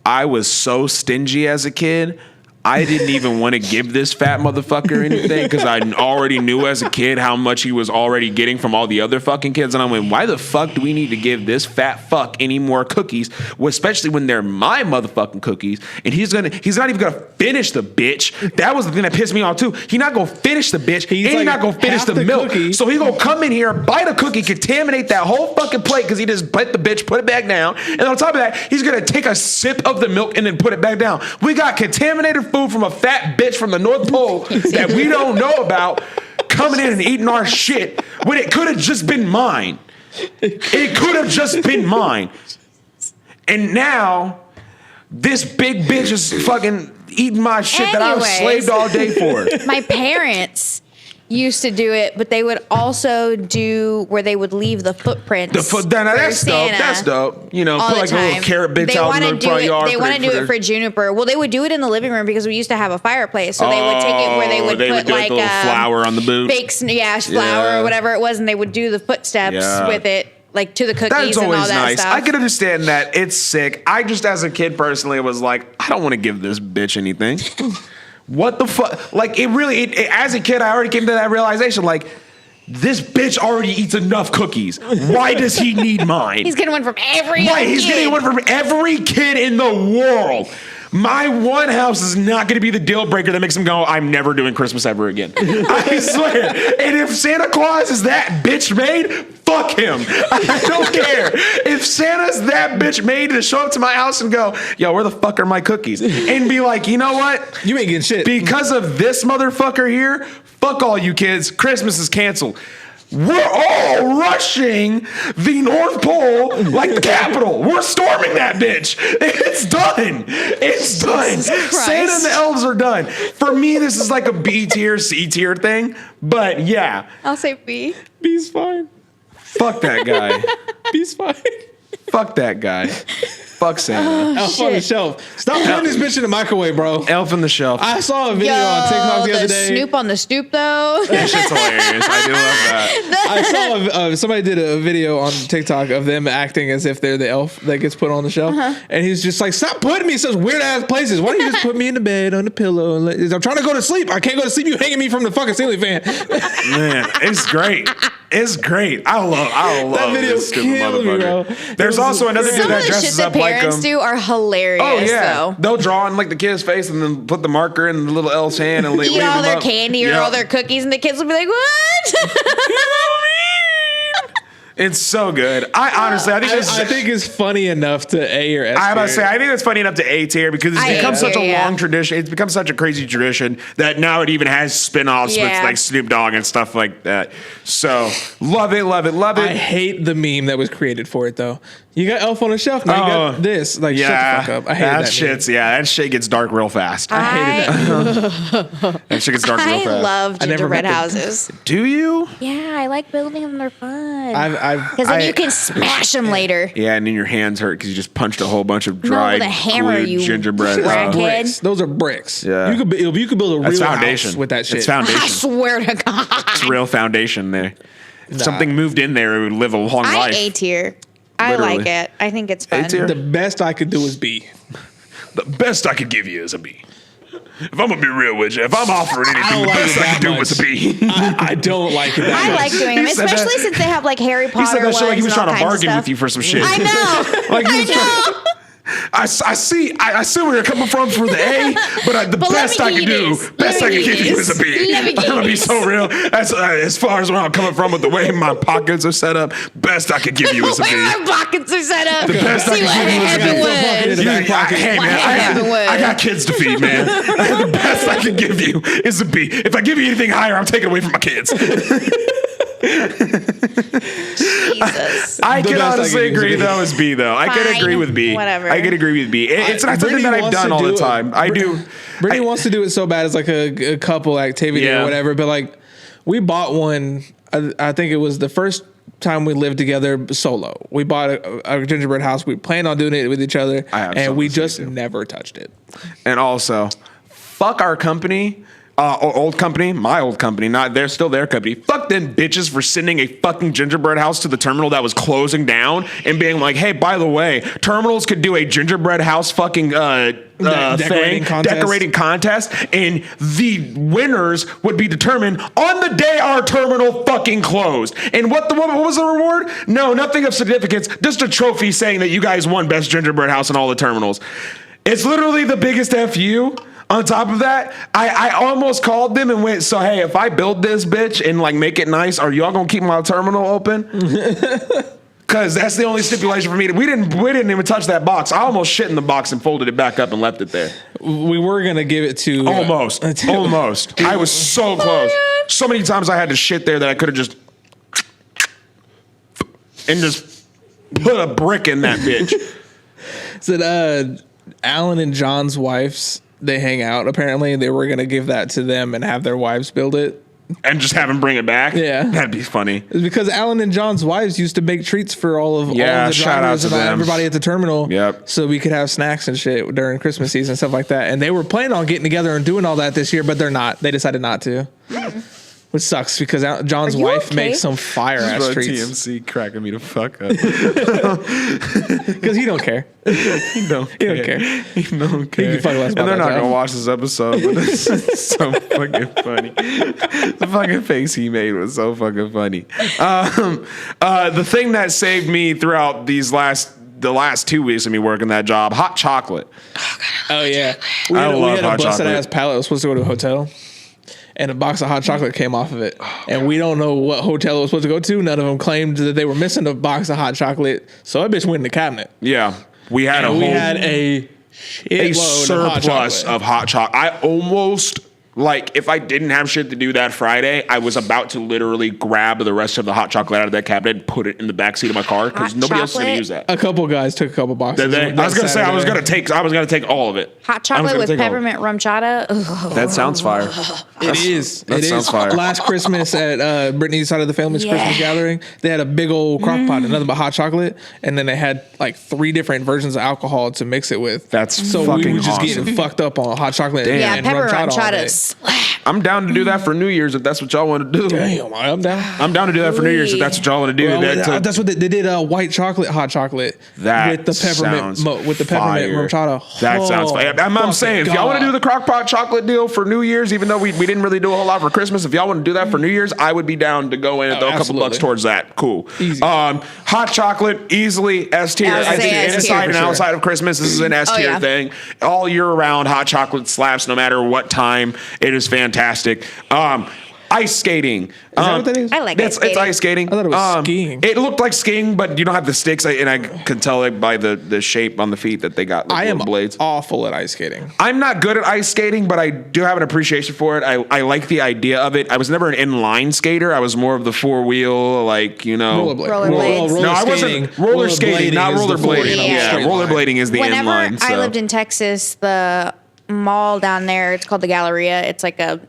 I was so stingy as a kid. I didn't even want to give this fat motherfucker anything because I already knew as a kid how much he was already getting from all the other fucking kids. And I went, why the fuck do we need to give this fat fuck any more cookies? Well, especially when they're my motherfucking cookies. And he's not even gonna finish the bitch. That was the thing that pissed me off too. He not gonna finish the bitch. He's He's like not gonna finish half the the milk. cookie. So he gonna come in here, bite a cookie, contaminate that whole fucking plate because he just bit the bitch, put it back down. And on top of that, he's gonna take a sip of the milk and then put it back down. We got contaminated food from a fat bitch from the North Pole that we don't know about coming in and eating our shit when it could have just been mine. It could have just been mine. And now this big bitch is fucking eating my shit that I was Anyways. slaved all day for. My parents used to do it, but they would also do where they would leave the footprints. That's for dope. Santa That's dope. You know, all put the like a time. little carrot bitch They out wanna in the do front it. yard. They want to do it for Juniper. Well, they would do it in the living room because we used to have a fireplace, so they would take it where they would put do like a little flour on the boot. fake flour Yeah. or whatever it was, and they would do the footsteps Yeah. with it, like to the cookies That's and all always that nice. stuff. I can understand that. It's sick. I just, as a kid personally, was like, I don't want to give this bitch anything. What the fuck? Like, as a kid, I already came to that realization. Like, This bitch already eats enough cookies. Why does he need mine? He's getting one from every Right, he's kid. getting one from every kid in the world. My one house is not going to be the deal breaker that makes him go, I'm never doing Christmas ever again. I swear. And if Santa Claus is that bitch made, fuck him. I don't care. If Santa's that bitch made to show up to my house and go, yo, where the fuck are my cookies? And be like, you know what? You ain't getting shit. Because of this motherfucker here, fuck all you kids. Christmas is canceled. We're all rushing the North Pole like the Capitol. We're storming that bitch. It's done. It's done. Santa and the elves are done. For me, this is like a B tier, C tier thing. But yeah. I'll say B. B's fine. Fuck that guy. B's fine. Fuck that guy. Fuck Santa. Elf on the shelf. Stop putting this bitch in the microwave, bro. Elf on the shelf. I saw a video on TikTok the other day. Snoop on the stoop, though. That shit's hilarious. I do love that. I saw somebody did a video on TikTok of them acting as if they're the elf that gets put on the shelf, and he's just like, "Stop putting me in such weird ass places. Why don't you just put me in the bed on the pillow? And I'm trying to go to sleep. I can't go to sleep. You hanging me from the fucking ceiling fan." Man, it's great. It's great. I love That video's this stupid killing me, bro. motherfucker. There's also another dude Some of that the shit dresses that up like him. parents do are hilarious, Oh yeah, though. they'll draw on like the kid's face and then put the marker in the little elf's hand and leave Eat all him their up. candy or Yep. all their cookies, and the kids will be like, "What?" It's so good. I honestly, I think I think it's funny enough to A or S. I'm about to tier. say, I think it's funny enough to A tier because it's I become such a agree, yeah. long tradition. It's become such a crazy tradition that now it even has spin-offs with Yeah. like Snoop Dogg and stuff like that. So love it, love it, love it. I hate the meme that was created for it though. You got Elf on the Shelf. Now you got this. Like, shut the fuck up. I hate that. shit's that shit gets dark real fast. I hated that. That shit gets dark real I fast. love I never gingerbread met them. houses. Do you? Yeah, I like building them. They're fun. I Because then you can smash them later. Yeah, and then your hands hurt because you just punched a whole bunch of dried, with a hammer, glued you gingerbread. crackhead. bricks. Those are bricks. Yeah. You could build a That's real foundation house with that shit. It's I foundation. swear to God. It's real foundation there. If something moved in there, it would live a long I life. A tier. I Literally. like it. I think it's fun. A-tier? The best I could do is B. The best I could give you is a B. If I'm gonna be real with you, if I'm offering anything, don't the like best it I that can do much. is a B. I don't like it that I much. like doing them, He said that- especially since they have like Harry Potter He said that ones shit like he was and all trying to kinds of bargain stuff. with you for some shit. I know. Like he I was trying- know. I see where you're coming from for the A, but the But let best me I give can you do, this. best Let I me can give give you you is a B. this. Let me I'm give gonna you be this. so real. That's as far as where I'm coming from with the way my pockets are set up. Best I could give you is a B. Where our pockets are set up. The best I See what can give you is a B. happened Yeah, was. pocket. Hey What man, happened was- I got kids to feed, man. The best I can give you is a B. If I give you anything higher, I'm taking away from my kids. Jesus. I The can best I honestly can do is agree B. though is B though. I can Fine. agree with B. Whatever. I can agree with B. It's not something Brittany that I've wants done to all the do it. time. I do. Brittany wants to do it so bad as like a couple activity Yeah. or whatever. But like, we bought one. I think it was the first time we lived together solo. We bought a gingerbread house. We planned on doing it with each other, I have and we something to just say, too. never touched it. And also, fuck our company. Old company, my old company, not they're still their company. Fuck them bitches for sending a fucking gingerbread house to the terminal that was closing down and being like, hey, by the way, terminals could do a gingerbread house fucking Decorating contest. decorating contest, and the winners would be determined on the day our terminal fucking closed. And what was the reward? No, nothing of significance, just a trophy saying that you guys won best gingerbread house in all the terminals. It's literally the biggest FU. On top of that, I almost called them and went, so hey, if I build this bitch and like make it nice, are y'all gonna keep my terminal open? Cause that's the only stipulation for me. We didn't even touch that box. I almost shit in the box and folded it back up and left it there. We were gonna give it to Almost. I was so close. So many times I had to shit there that I could have just and just put a brick in that bitch. Said Alan and John's wives, they hang out. Apparently, they were gonna give that to them and have their wives build it. And just have him bring it back. Yeah. That'd be funny. It's because Alan and John's wives used to make treats for all of Yeah, the shout out drivers to and them. everybody at the terminal. Yep. So we could have snacks and shit during Christmas season and stuff like that. And they were planning on getting together and doing all that this year, but they're not. They decided not to. which sucks because John's Are you wife okay? makes some fire ass Bro, treats TMC cracking me the fuck up. because he don't care. He don't care. He He don't care. can fuck less And about they're that not job. gonna watch this episode, but it's so fucking funny. The fucking face he made was so fucking funny. The thing that saved me throughout the last 2 weeks of me working that job, hot chocolate. Oh yeah, I love we had hot a busted chocolate. ass pallet. It was supposed to go to a hotel, and a box of hot chocolate came off of it. And we don't know what hotel it was supposed to go to. None of them claimed that they were missing a box of hot chocolate. So that bitch went in the cabinet. Yeah, we had And a we whole had a a shitload of hot surplus chocolate. of hot chocolate. I almost, like, if I didn't have shit to do that Friday, I was about to literally grab the rest of the hot chocolate out of that cabinet and put it in the backseat of my car because Hot nobody else is gonna chocolate? use that. A couple guys took a couple boxes. Did they? that I was gonna say I was Saturday. gonna take all of it. Hot chocolate with peppermint rum chata. Ugh. That sounds fire. It is. That It sounds is. fire. Last Christmas at Brittany's side of the family's Yeah. Christmas gathering, they had a big old crock pot, and nothing but hot chocolate, and then they had like 3 different versions of alcohol to mix it with. That's so we fucking were just awesome. getting fucked up on hot chocolate. Damn. Yeah, and pepper rum all day. chata slap. I'm down to do that for New Year's if that's what y'all want to do. Damn, I'm down. I'm down to do that for New Year's if that's what y'all want to do. Well, That- that's what they did. White chocolate, hot chocolate That with the peppermint, sounds with the peppermint fire. rum chata. That sounds Oh, fire. I'm saying, if y'all want to do the crock pot chocolate deal for New Year's, even though we didn't really do a whole lot for Christmas, if y'all want to do that for New Year's, I would be down to go in and throw a couple absolutely. bucks towards that. Cool. Easy. Hot chocolate, easily S tier. I was I think saying S tier inside for and sure. outside of Christmas, this is an S Oh, tier yeah. thing. All year round, hot chocolate slaps no matter what time. It is fantastic. Ice skating. Is that what that is? I like It's ice skating. ice skating. I thought it was skiing. It looked like skiing, but you don't have the sticks, and I could tell it by the shape on the feet that they got. Like, I am little blades. awful at ice skating. I'm not good at ice skating, but I do have an appreciation for it. I like the idea of it. I was never an inline skater. I was more of the 4-wheel, like, you know. Rollerblade. Rollerblades. Roller No, I skating. wasn't roller skating, not is the rollerblading. forward, Yeah, straight line. rollerblading is the Whenever inline. I So. lived in Texas, the mall down there, it's called the Galleria. It's like the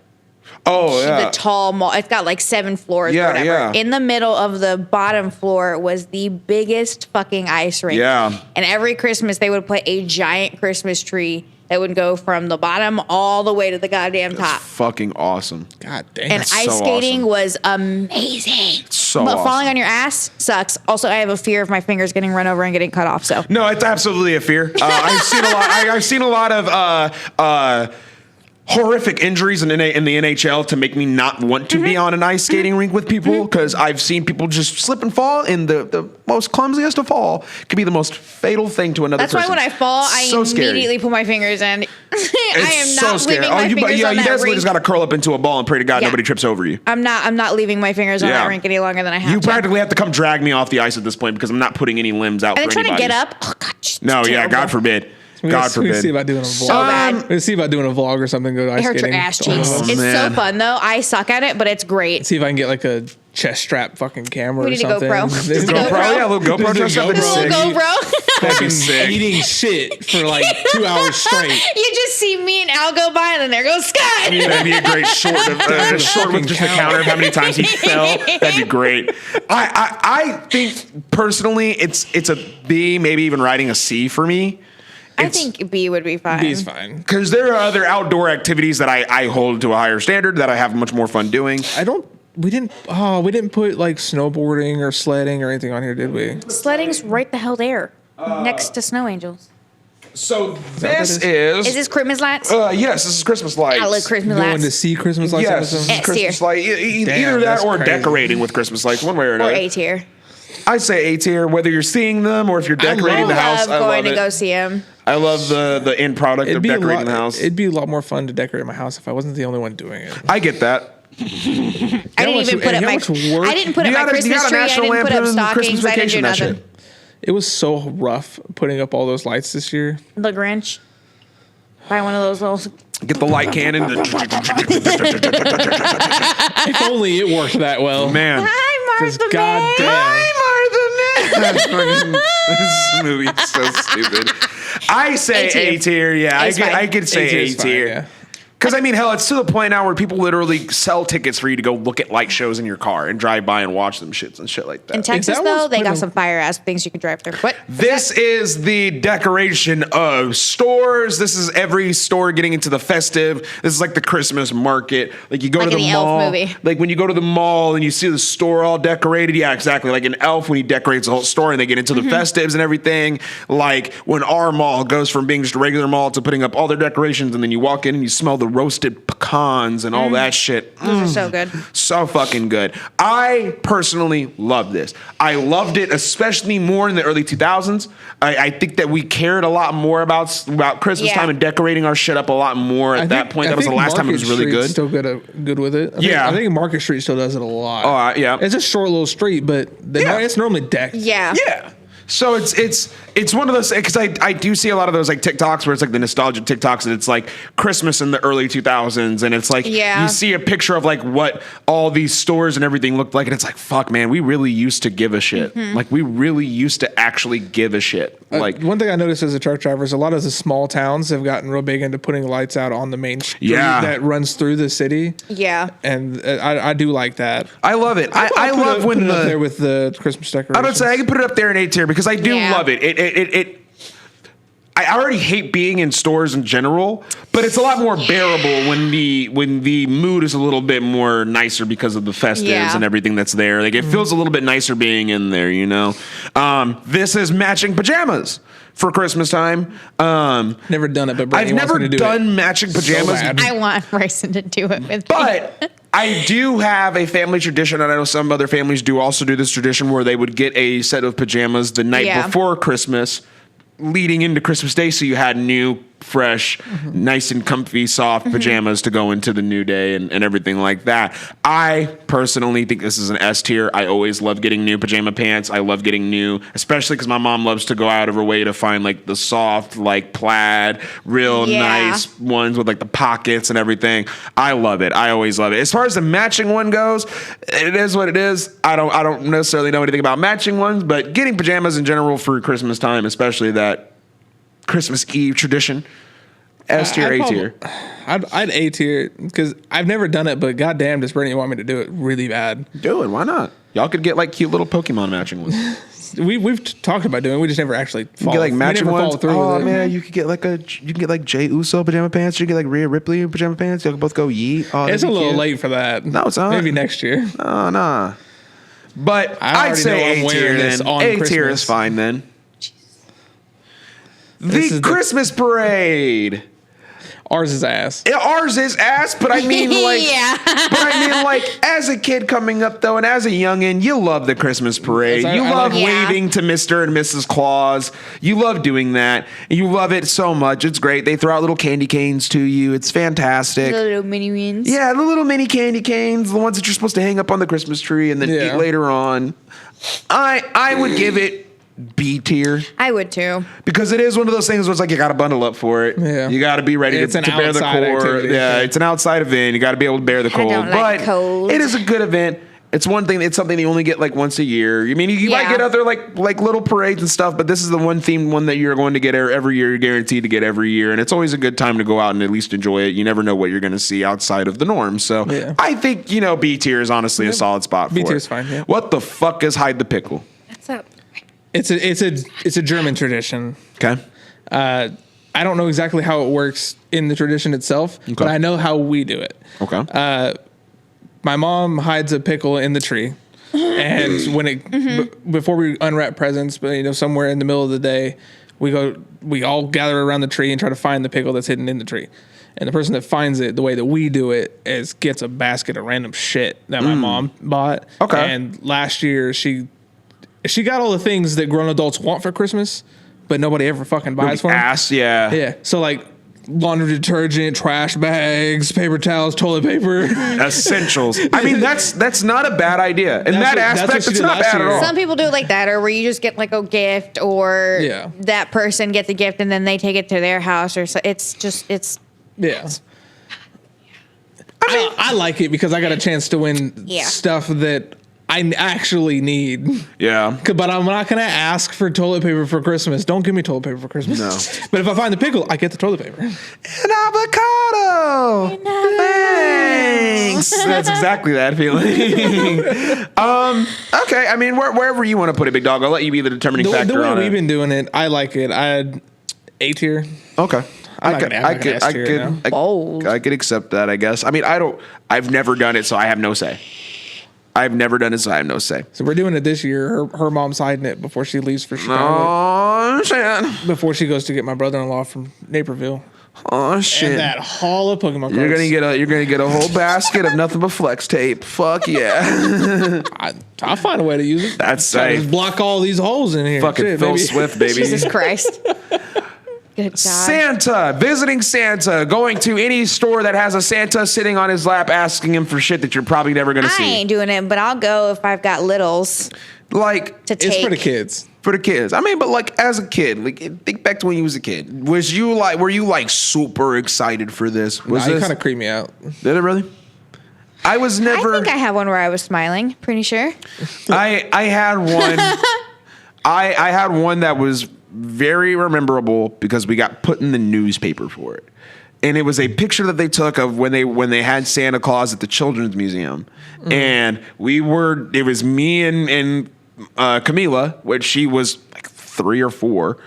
tall mall. It's got like 7 floors Yeah, or whatever. yeah. In the middle of the bottom floor was the biggest fucking ice rink. Yeah. And every Christmas they would put a giant Christmas tree that would go from the bottom all the way to the goddamn top. Fucking awesome. God damn. And That's ice so skating awesome. was amazing. So but awesome. falling on your ass sucks. Also, I have a fear of my fingers getting run over and getting cut off. So No, it's absolutely a fear. I've seen a lot. I've seen a lot of horrific injuries in the NHL to make me not want to be on an ice skating rink with people because I've seen people just slip and fall, and the most clumsiest of fall could be the most fatal thing to another that's person. why when I fall, I So scary. immediately put my fingers in. I am It's not so scary. leaving my you fingers on that basically rink. just got to curl up into a ball and pray to God Yeah. nobody trips over you. I'm not leaving my fingers on Yeah. that rink any longer than I have You to. practically have to come drag me off the ice at this point because I'm not putting any limbs out and then for trying to anybody. get up. Oh God, it's No, yeah, terrible. God forbid. We God gotta see forbid. about doing a vlog. So bad. Let's see about doing a vlog or something. Go to ice It hurts skating. your ass cheeks. Oh, It's man. so fun though. I suck at it, but it's great. See if I can get like a chest strap fucking camera We or need a something. GoPro. There's GoPro. Yeah, a little GoPro Just just a something GoPro. sick. Go, bro. Fucking sick. eating shit for like 2 hours straight. You just see me and Al go by, and then there goes Scott. That'd be a great short of a short with just a counter of how many times he fell. That'd be great. I think personally it's a B, maybe even writing a C for me. I think B would be fine. B's fine. Because there are other outdoor activities that I hold to a higher standard that I have much more fun doing. We didn't put like snowboarding or sledding or anything on here, did we? Sledding's right the hell there, next to Snow Angels. So that this what is Is this Christmas lights? yes, this is Christmas lights. I love Christmas Going lights. to see Christmas lights Yes, this is episode? S Christmas tier. light. Damn, Either that that's or crazy. decorating with Christmas lights, one way or Or another. A tier. I say A tier, whether you're seeing them or if you're decorating I the house. love I going love to it. go see him. I love the end product of decorating the house. It'd be a lot more fun to decorate my house if I wasn't the only one doing it. I get that. I didn't even put up how my. much work- I didn't put up You my gotta- you Christmas gotta tree. I National didn't put up Lampoon Christmas stockings. I didn't do Vacation that nothing. shit. It was so rough putting up all those lights this year. The Grinch. Buy one of those little. Get the light cannon. If only it worked that well. Man. Hi, Because Martha goddamn. This movie is so stupid. I say A tier. A tier. Yeah, A's I fine. could say A tier A is fine, tier. yeah. Because, I mean, hell, it's to the point now where people literally sell tickets for you to go look at light shows in your car and drive by and watch them shits and shit like that. In Texas, that though, was they got putting- some fire-ass things you can drive through. What? This is the decoration of stores. This is every store getting into the festive. This is like the Christmas market. Like you go Like to in the the Elf mall. movie. Like when you go to the mall and you see the store all decorated. Yeah, exactly. Like an Elf when he decorates the whole store and they get into the festives and everything. Like when our mall goes from being just a regular mall to putting up all their decorations, and then you walk in and you smell the roasted pecans and all that shit. Those are so good. So fucking good. I personally love this. I loved it, especially more in the early 2000s. I think that we cared a lot more about Christmas Yeah. time and decorating our shit up a lot more at that point. That was the last time it was really good. Still good with it. Yeah. I think Market Street still does it a lot. Oh, yeah. It's a short little street, but Yeah. it's normally decked. Yeah. Yeah. So it's one of those, because I do see a lot of those like TikToks where it's like the nostalgia TikToks and it's like Christmas in the early 2000s and it's like Yeah. you see a picture of like what all these stores and everything looked like and it's like, fuck man, we really used to give a shit. Like we really used to actually give a shit. Like One thing I noticed as a truck driver is a lot of the small towns have gotten real big into putting lights out on the main street Yeah. that runs through the city. Yeah. And I do like that. I love it. I Put love it- when put it up the there with the Christmas decorations. I would say I can put it up there in A tier because I do Yeah. love it. I already hate being in stores in general, but it's a lot more bearable when the mood is a little bit more nicer because of the festives Yeah. and everything that's there. Like it feels a little bit nicer being in there, you know. This is matching pajamas for Christmas time. Never done it, but Brittany I've wants never me to do done it. matching pajamas. bad. I want Bryson to do it with me. But I do have a family tradition, and I know some other families do also do this tradition where they would get a set of pajamas the night Yeah. before Christmas, leading into Christmas Day, so you had new, fresh, nice and comfy, soft pajamas to go into the new day and everything like that. I personally think this is an S tier. I always love getting new pajama pants. I love getting new, especially because my mom loves to go out of her way to find like the soft, like plaid, real Yeah. nice ones with like the pockets and everything. I love it. I always love it. As far as the matching one goes, it is what it is. I don't necessarily know anything about matching ones, but getting pajamas in general for Christmas time, especially that Christmas Eve tradition, S tier, A tier. I'd A tier because I've never done it, but goddamn, does Brittany want me to do it really bad? Do it. Why not? Y'all could get like cute little Pokemon matching ones. You We've talked about doing it. We just never actually get like matching ones. through Oh with it. man, you could get like Jay Uso pajama pants. You could get like Rhea Ripley pajama pants. Y'all could both go yeet. Oh, It's that'd a be little cute. late for that. No, it's not. Maybe next year. Oh, nah. But I I'd already know say I'm A tier wearing this then. on A tier is Christmas. fine then. This The is Christmas parade. Ours is ass. Ours is ass, but I mean like Yeah. but I mean like as a kid coming up though and as a youngin, you love the Christmas parade. Yes, I You love like- Yeah. waving to Mr. and Mrs. Claus. You love doing that. You love it so much. It's great. They throw out little candy canes to you. It's fantastic. The little mini wins. Yeah, the little mini candy canes, the ones that you're supposed to hang up on the Christmas tree and then Yeah. eat later on. I would give it B tier I would too. because it is one of those things where it's like you got to bundle up for it. Yeah. You got to be ready It's to an bear the outside cold. activity. Yeah, it's an outside event. You got to be able to bear the cold. don't like but cold. it is a good event. It's one thing. It's something you only get like once a year. I mean, you might Yeah. get other like little parades and stuff, but this is the one themed one that you're going to get every year. You're guaranteed to get every year, and it's always a good time to go out and at least enjoy it. You never know what you're going to see outside of the norm. So Yeah. I think B tier is honestly a solid spot for B it. tier is fine, yeah. What the fuck is hide the pickle? That's up. It's a German tradition. Okay. I don't know exactly how it works in the tradition itself, but I know how we do it. Okay. My mom hides a pickle in the tree, and when it before we unwrap presents, but somewhere in the middle of the day, we all gather around the tree and try to find the pickle that's hidden in the tree. And the person that finds it, the way that we do it, is gets a basket of random shit that my mom bought. Okay. And last year she got all the things that grown adults want for Christmas, but nobody ever fucking buys for them. Ass, yeah. Yeah. So like laundry detergent, trash bags, paper towels, toilet paper. Essentials. I mean, that's not a bad idea. In that That's what aspect, she it's did not last bad at year. all. Some people do it like that, or where you just get like a gift, or Yeah. that person gets a gift and then they take it to their house, or so. It's Yeah. I like it because I got a chance to win Yeah. stuff that I actually need. Yeah. But I'm not going to ask for toilet paper for Christmas. Don't give me toilet paper for Christmas. No. But if I find the pickle, I get the toilet paper. An avocado. Thanks. That's exactly that feeling. Okay. I mean, wherever you want to put it, big dog, I'll let you be the determining factor the way on we've it. been doing it, I like it. I had A tier. Okay. I'm not gonna have S tier now. Bold. I could accept that, I guess. I mean, I've never done it, so I have no say. I've never done it, so I have no say. So we're doing it this year. Her mom's hiding it before she leaves for Chicago. Oh, shit. Before she goes to get my brother-in-law from Naperville. Oh, shit. And that haul of Pokemon cards. You're gonna get a whole basket of nothing but flex tape. Fuck yeah. I'll find a way to use it. That's Just safe. block all these holes in here. Fucking Shit, Phil baby. Swift, baby. Jesus Christ. Good God. Santa, visiting Santa, going to any store that has a Santa sitting on his lap asking him for shit that you're probably never going to I see. ain't doing it, but I'll go if I've got littles Like, to take. It's for the kids. for the kids. I mean, but like as a kid, like think back to when you was a kid. Were you like super excited for this? Was Nah, you this kind of creep me out. Did it really? I was never. I think I had one where I was smiling. Pretty sure. I had one. I had one that was very memorable because we got put in the newspaper for it, and it was a picture that they took of when they had Santa Claus at the Children's Museum, and it was me and Camila, which she was like 3 or 4,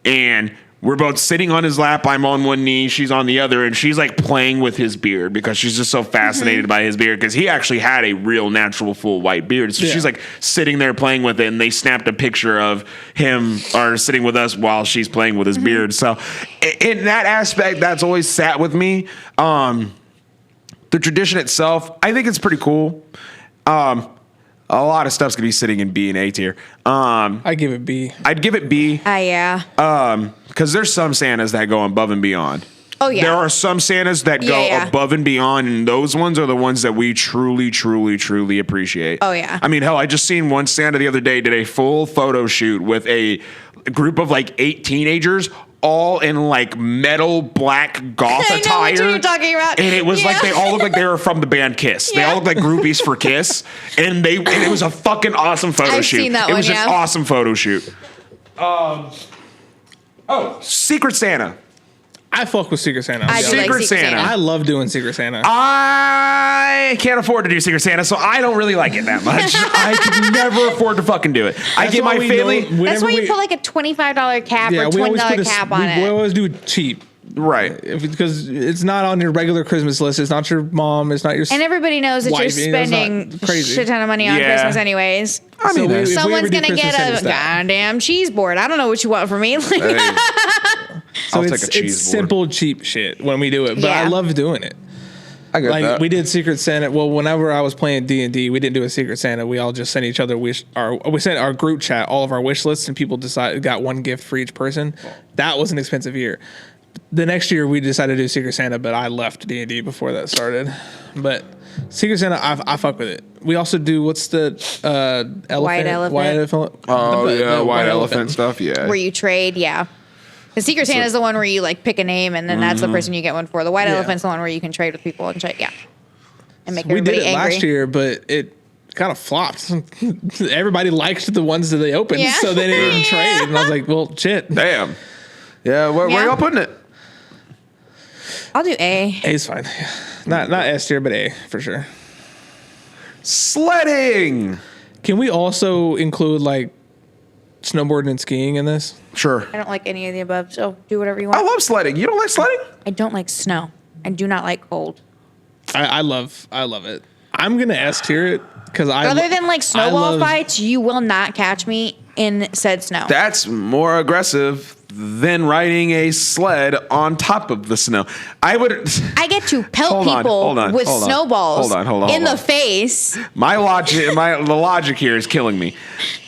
and we're both sitting on his lap. I'm on one knee, she's on the other, and she's like playing with his beard because she's just so fascinated by his beard because he actually had a real natural full white beard. So she's like sitting there playing with it, and they snapped a picture of him or sitting with us while she's playing with his beard. So in that aspect, that's always sat with me. The tradition itself, I think it's pretty cool. A lot of stuff's gonna be sitting in B and A tier. I give it B. I'd give it B. Yeah. Because there's some Santas that go above and beyond. Oh, yeah. There are some Santas that go Yeah. above and beyond, and those ones are the ones that we truly, truly, truly appreciate. Oh, yeah. I mean, hell, I just seen one Santa the other day did a full photo shoot with a group of like 8 teenagers, all in like metal black goth I know attire. which one you're talking about. And it was like Yeah. they all looked like they were from the band Kiss. They all looked like groupies for Kiss, and it was a fucking awesome photo I've shoot. seen that it was one, an yeah. awesome photo shoot. Secret Santa. I fuck with Secret Santa. I do like Secret Secret Santa. I love doing Secret Santa. I can't afford to do Secret Santa, so I don't really like it that much. I could never afford to fucking do it. I That's get why my we family. know That's whenever why you put like a $25 cap or we always $20 put cap on we it. always do it cheap. Right. Because it's not on your regular Christmas list. It's not your mom. It's not your. And everybody knows that wife, you're you know, it's not spending a crazy. shit ton of money on Yeah. Christmas anyways. I mean, So if we Someone's ever do gonna Christmas get Santa a style. goddamn cheese board. I don't know what you want from me. So I'll it's, take a cheese it's board. simple, cheap shit when we do it. But I Yeah. love doing it. I get Like that. we did Secret Santa. Well, whenever I was playing D&D, we didn't do a Secret Santa. We all just sent each other we sent our group chat all of our wish lists, and people got one gift for each person. That was an expensive year. The next year we decided to do Secret Santa, but I left D&D before that started. But Secret Santa, I fuck with it. We also do what's the elephant? White elephant. White elephant. Oh, the yeah, white elephant stuff, yeah. Where you trade, yeah. The Secret Santa is the one where you like pick a name and then that's the person you get one for. The white Yeah. elephant's the one where you can trade with people and shit, yeah. And make We did everybody it angry. last year, but it kind of flopped. Everybody liked the ones that they opened, Yeah. so they didn't trade. And I was like, well, shit. Damn. Yeah, where Yeah. y'all putting it? I'll do A. A's fine. Not S tier, but A for sure. Sledding. Can we also include like snowboarding and skiing in this? Sure. I don't like any of the above, so do whatever you I want. love sledding. You don't like sledding? I don't like snow. I do not like cold. I love it. I'm gonna S tier it because Other than like snowball love- fights, you will not catch me in said snow. That's more aggressive than riding a sled on top of the snow. I get to pelt Hold on, people hold on, with hold on. snowballs Hold on, in hold the on. face. the logic here is killing me.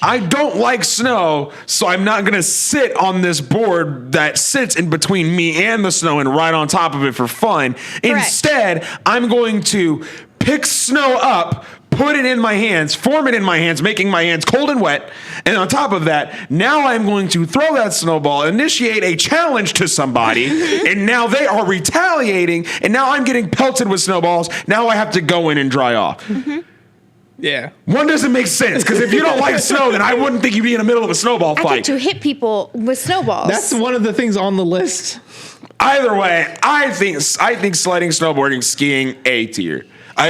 I don't like snow, so I'm not gonna sit on this board that sits in between me and the snow and ride on top of it for fun. Instead, I'm going to pick snow up, put it in my hands, form it in my hands, making my hands cold and wet. And on top of that, now I'm going to throw that snowball, initiate a challenge to somebody, and now they are retaliating, and now I'm getting pelted with snowballs. Now I have to go in and dry off. Yeah. One doesn't make sense because if you don't like snow, then I wouldn't think you'd be in the middle of a snowball I fight. think to hit people with snowballs. That's one of the things on the list. Either way, I think sledding, snowboarding, skiing, A tier. I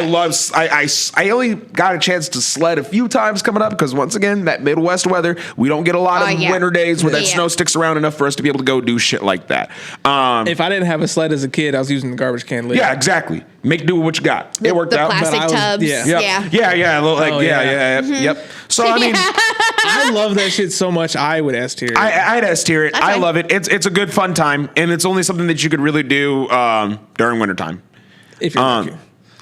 only got a chance to sled a few times coming up because once again, that Midwest weather, we don't get a lot of winter days where that snow sticks around enough for us to be able to go do shit like that. If I didn't have a sled as a kid, I was using the garbage can lid. Yeah, exactly. Make do with what you got. It worked out. Plastic But I was- tubs. yeah. Yep. Yeah. Yeah. Yep. So I mean, I love that shit so much. I would S tier. I'd S tier it. I fine. love it. It's a good fun time, and it's only something that you could really do during wintertime. if you're lucky.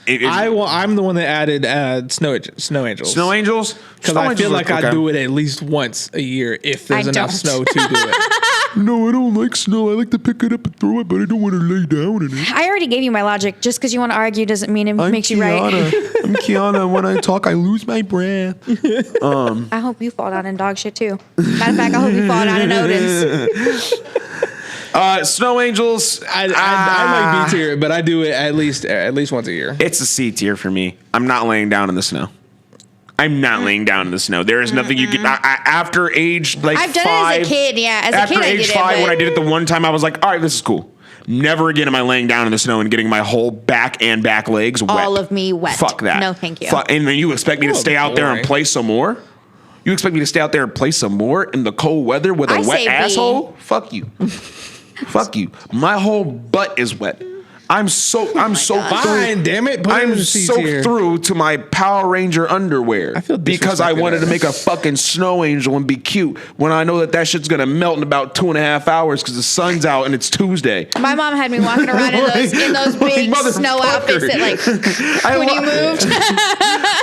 I'm the one that added snow angels. Snow angels? Because I feel like I do it at least once a year if there's enough don't. snow to do it. No, I don't like snow. I like to pick it up and throw it, but I don't want to lay down in it. I already gave you my logic. Just because you want to argue doesn't mean it makes you right. I'm Kiana. When I talk, I lose my breath. I hope you fall down in dog shit too. Matter of fact, I hope you fall down in Odin's. Snow angels. I like B tier, but I do it at least once a year. It's a C tier for me. I'm not laying down in the snow. I'm not laying down in the snow. There is nothing you can. After age like I've done 5, it as a kid. Yeah, as a after kid I age did 5, it. when I did it the one time, I was like, all right, this is cool. Never again am I laying down in the snow and getting my whole back and back legs wet. All of me wet. Fuck that. No, thank you. And then you expect me to stay out there and boring. play some more? You expect me to stay out there and play some more in the cold weather with a I wet say B. asshole? Fuck you. Fuck you. My whole butt is wet. I'm so Fine, damn it. Put it in I'm the C soaked tier. through to my Power Ranger underwear I feel because I disrespected wanted to there. make a fucking snow angel and be cute when I know that shit's gonna melt in about 2.5 hours because the sun's out and it's Tuesday. My mom had me walking around in those big snow outfits that like when you moved.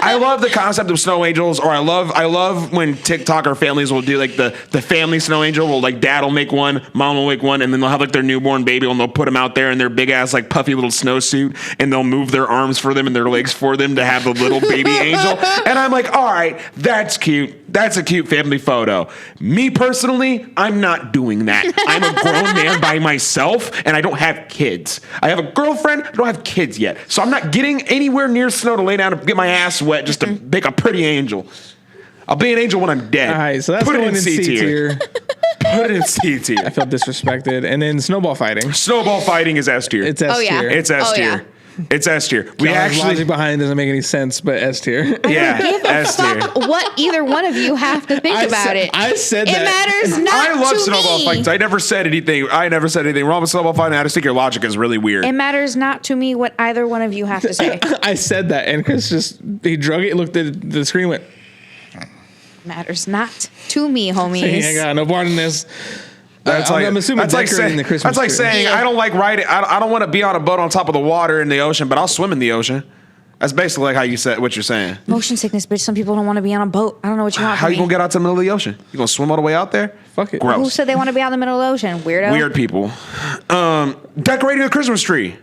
I love the concept of snow angels, or I love when TikToker families will do like the family snow angel. Well, like dad will make one, mom will make one, and then they'll have like their newborn baby and they'll put them out there in their big ass like puffy little snowsuit, and they'll move their arms for them and their legs for them to have the little baby angel. And I'm like, all right, that's cute. That's a cute family photo. Me personally, I'm not doing that. I'm a grown man by myself, and I don't have kids. I have a girlfriend. I don't have kids yet, so I'm not getting anywhere near snow to lay down and get my ass wet just to make a pretty angel. I'll be an angel when I'm dead. All right, so that's Put it going in in C tier. Put it in C tier. I felt disrespected. And then snowball fighting. Snowball fighting is S tier. It's S Oh, yeah. tier. It's S Oh, tier. yeah. It's S tier. We The actually, logic behind it doesn't make any sense, but S tier. yeah, S tier. What either one of you have to think about it. I said It that. matters not I love to snowball me. fights. I never said anything wrong with snowball fighting. I just think your logic is really weird. It matters not to me what either one of you have to say. I said that, and Chris he drug it, looked at the screen, went, Matters not to me, "Hey, I homies. got no part in this." That's I'm assuming that's like decorating saying, the Christmas that's like tree. saying Yeah. I don't like riding. I don't want to be on a boat on top of the water in the ocean, but I'll swim in the ocean. That's basically like how you said what you're saying. Motion sickness, bitch. Some people don't want to be on a boat. I don't know what you want How from you me. gonna get out to the middle of the ocean? You gonna swim all the way out there? Fuck it. Who Gross. said they want to be out in the middle of the ocean? Weirdo. Weird people. Decorating the Christmas tree.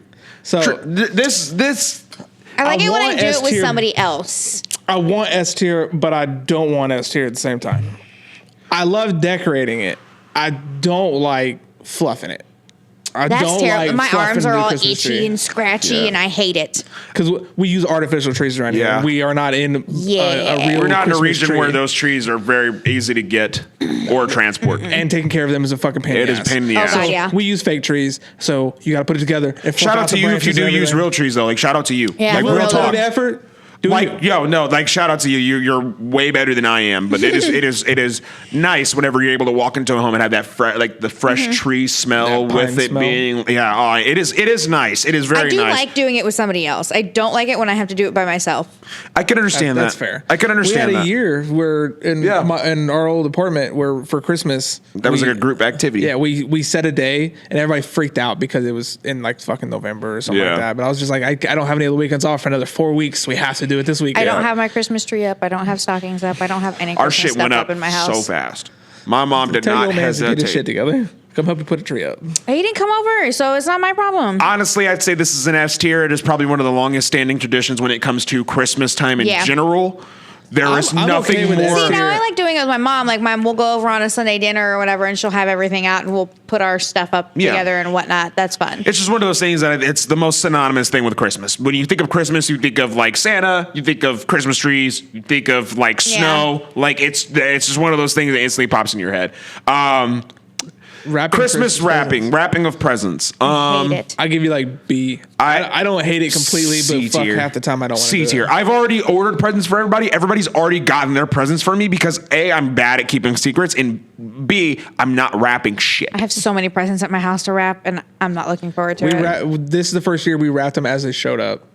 So This. I like it when I want do it S with tier. somebody else. I want S tier, but I don't want S tier at the same time. I love decorating it. I don't like fluffing it. I That's don't terrible. like My fluffing arms are the all Christmas itchy tree. and scratchy, Yeah. and I hate it. Because we use artificial trees around Yeah. here. We are not in Yeah. a real We're not in a Christmas region tree. where those trees are very easy to get or transport. And taking care of them is a fucking pain in It the is a ass. pain in the Oh, ass. God, yeah. We use fake trees, so you got to put it together. And Shout out to you if you do use real trees though. Like shout out to you. Yeah, like real real talk. talk. The effort. Do Like like shout out to you. You're way better than I am. But it is nice whenever you're able to walk into a home and have that the fresh tree smell That pine with it smell. being it is nice. It is very I do nice. like doing it with somebody else. I don't like it when I have to do it by myself. I can understand That's that. fair. I can understand We had that. a year where in our old apartment where for Christmas That was like a group activity. Yeah, we set a day and everybody freaked out because it was in like fucking November or something Yeah. like that. But I was just like, I don't have any other weekends off for another 4 weeks. We have to do it this weekend. I don't have my Christmas tree up. I don't have stockings up. I don't have any Our Christmas shit stuff went up up in my so house. fast. My mom did Tell your not old man to get his shit hesitate. together. Come help you put a tree up. He didn't come over, so it's not my problem. Honestly, I'd say this is an S tier. It is probably one of the longest standing traditions when it comes to Christmas time in Yeah. general. There is I'm nothing okay with more. See, now I like doing it with my mom. Like, we'll go over on a Sunday dinner or whatever, and she'll have everything out, and we'll put our stuff up Yeah. together and whatnot. That's fun. It's just one of those things that it's the most synonymous thing with Christmas. When you think of Christmas, you think of like Santa, you think of Christmas trees, you think of like snow. Like it's just one of those things that instantly pops in your head. Christmas wrapping of presents. I hate it. I give you like B. I don't hate it completely, but fuck, half the time I don't want to C tier. I've already ordered presents for everybody. Everybody's already gotten their presents for me because A, I'm bad at keeping secrets, and B, I'm not wrapping shit. I have so many presents at my house to wrap, and I'm not looking forward to it. This is the first year we wrapped them as they showed up.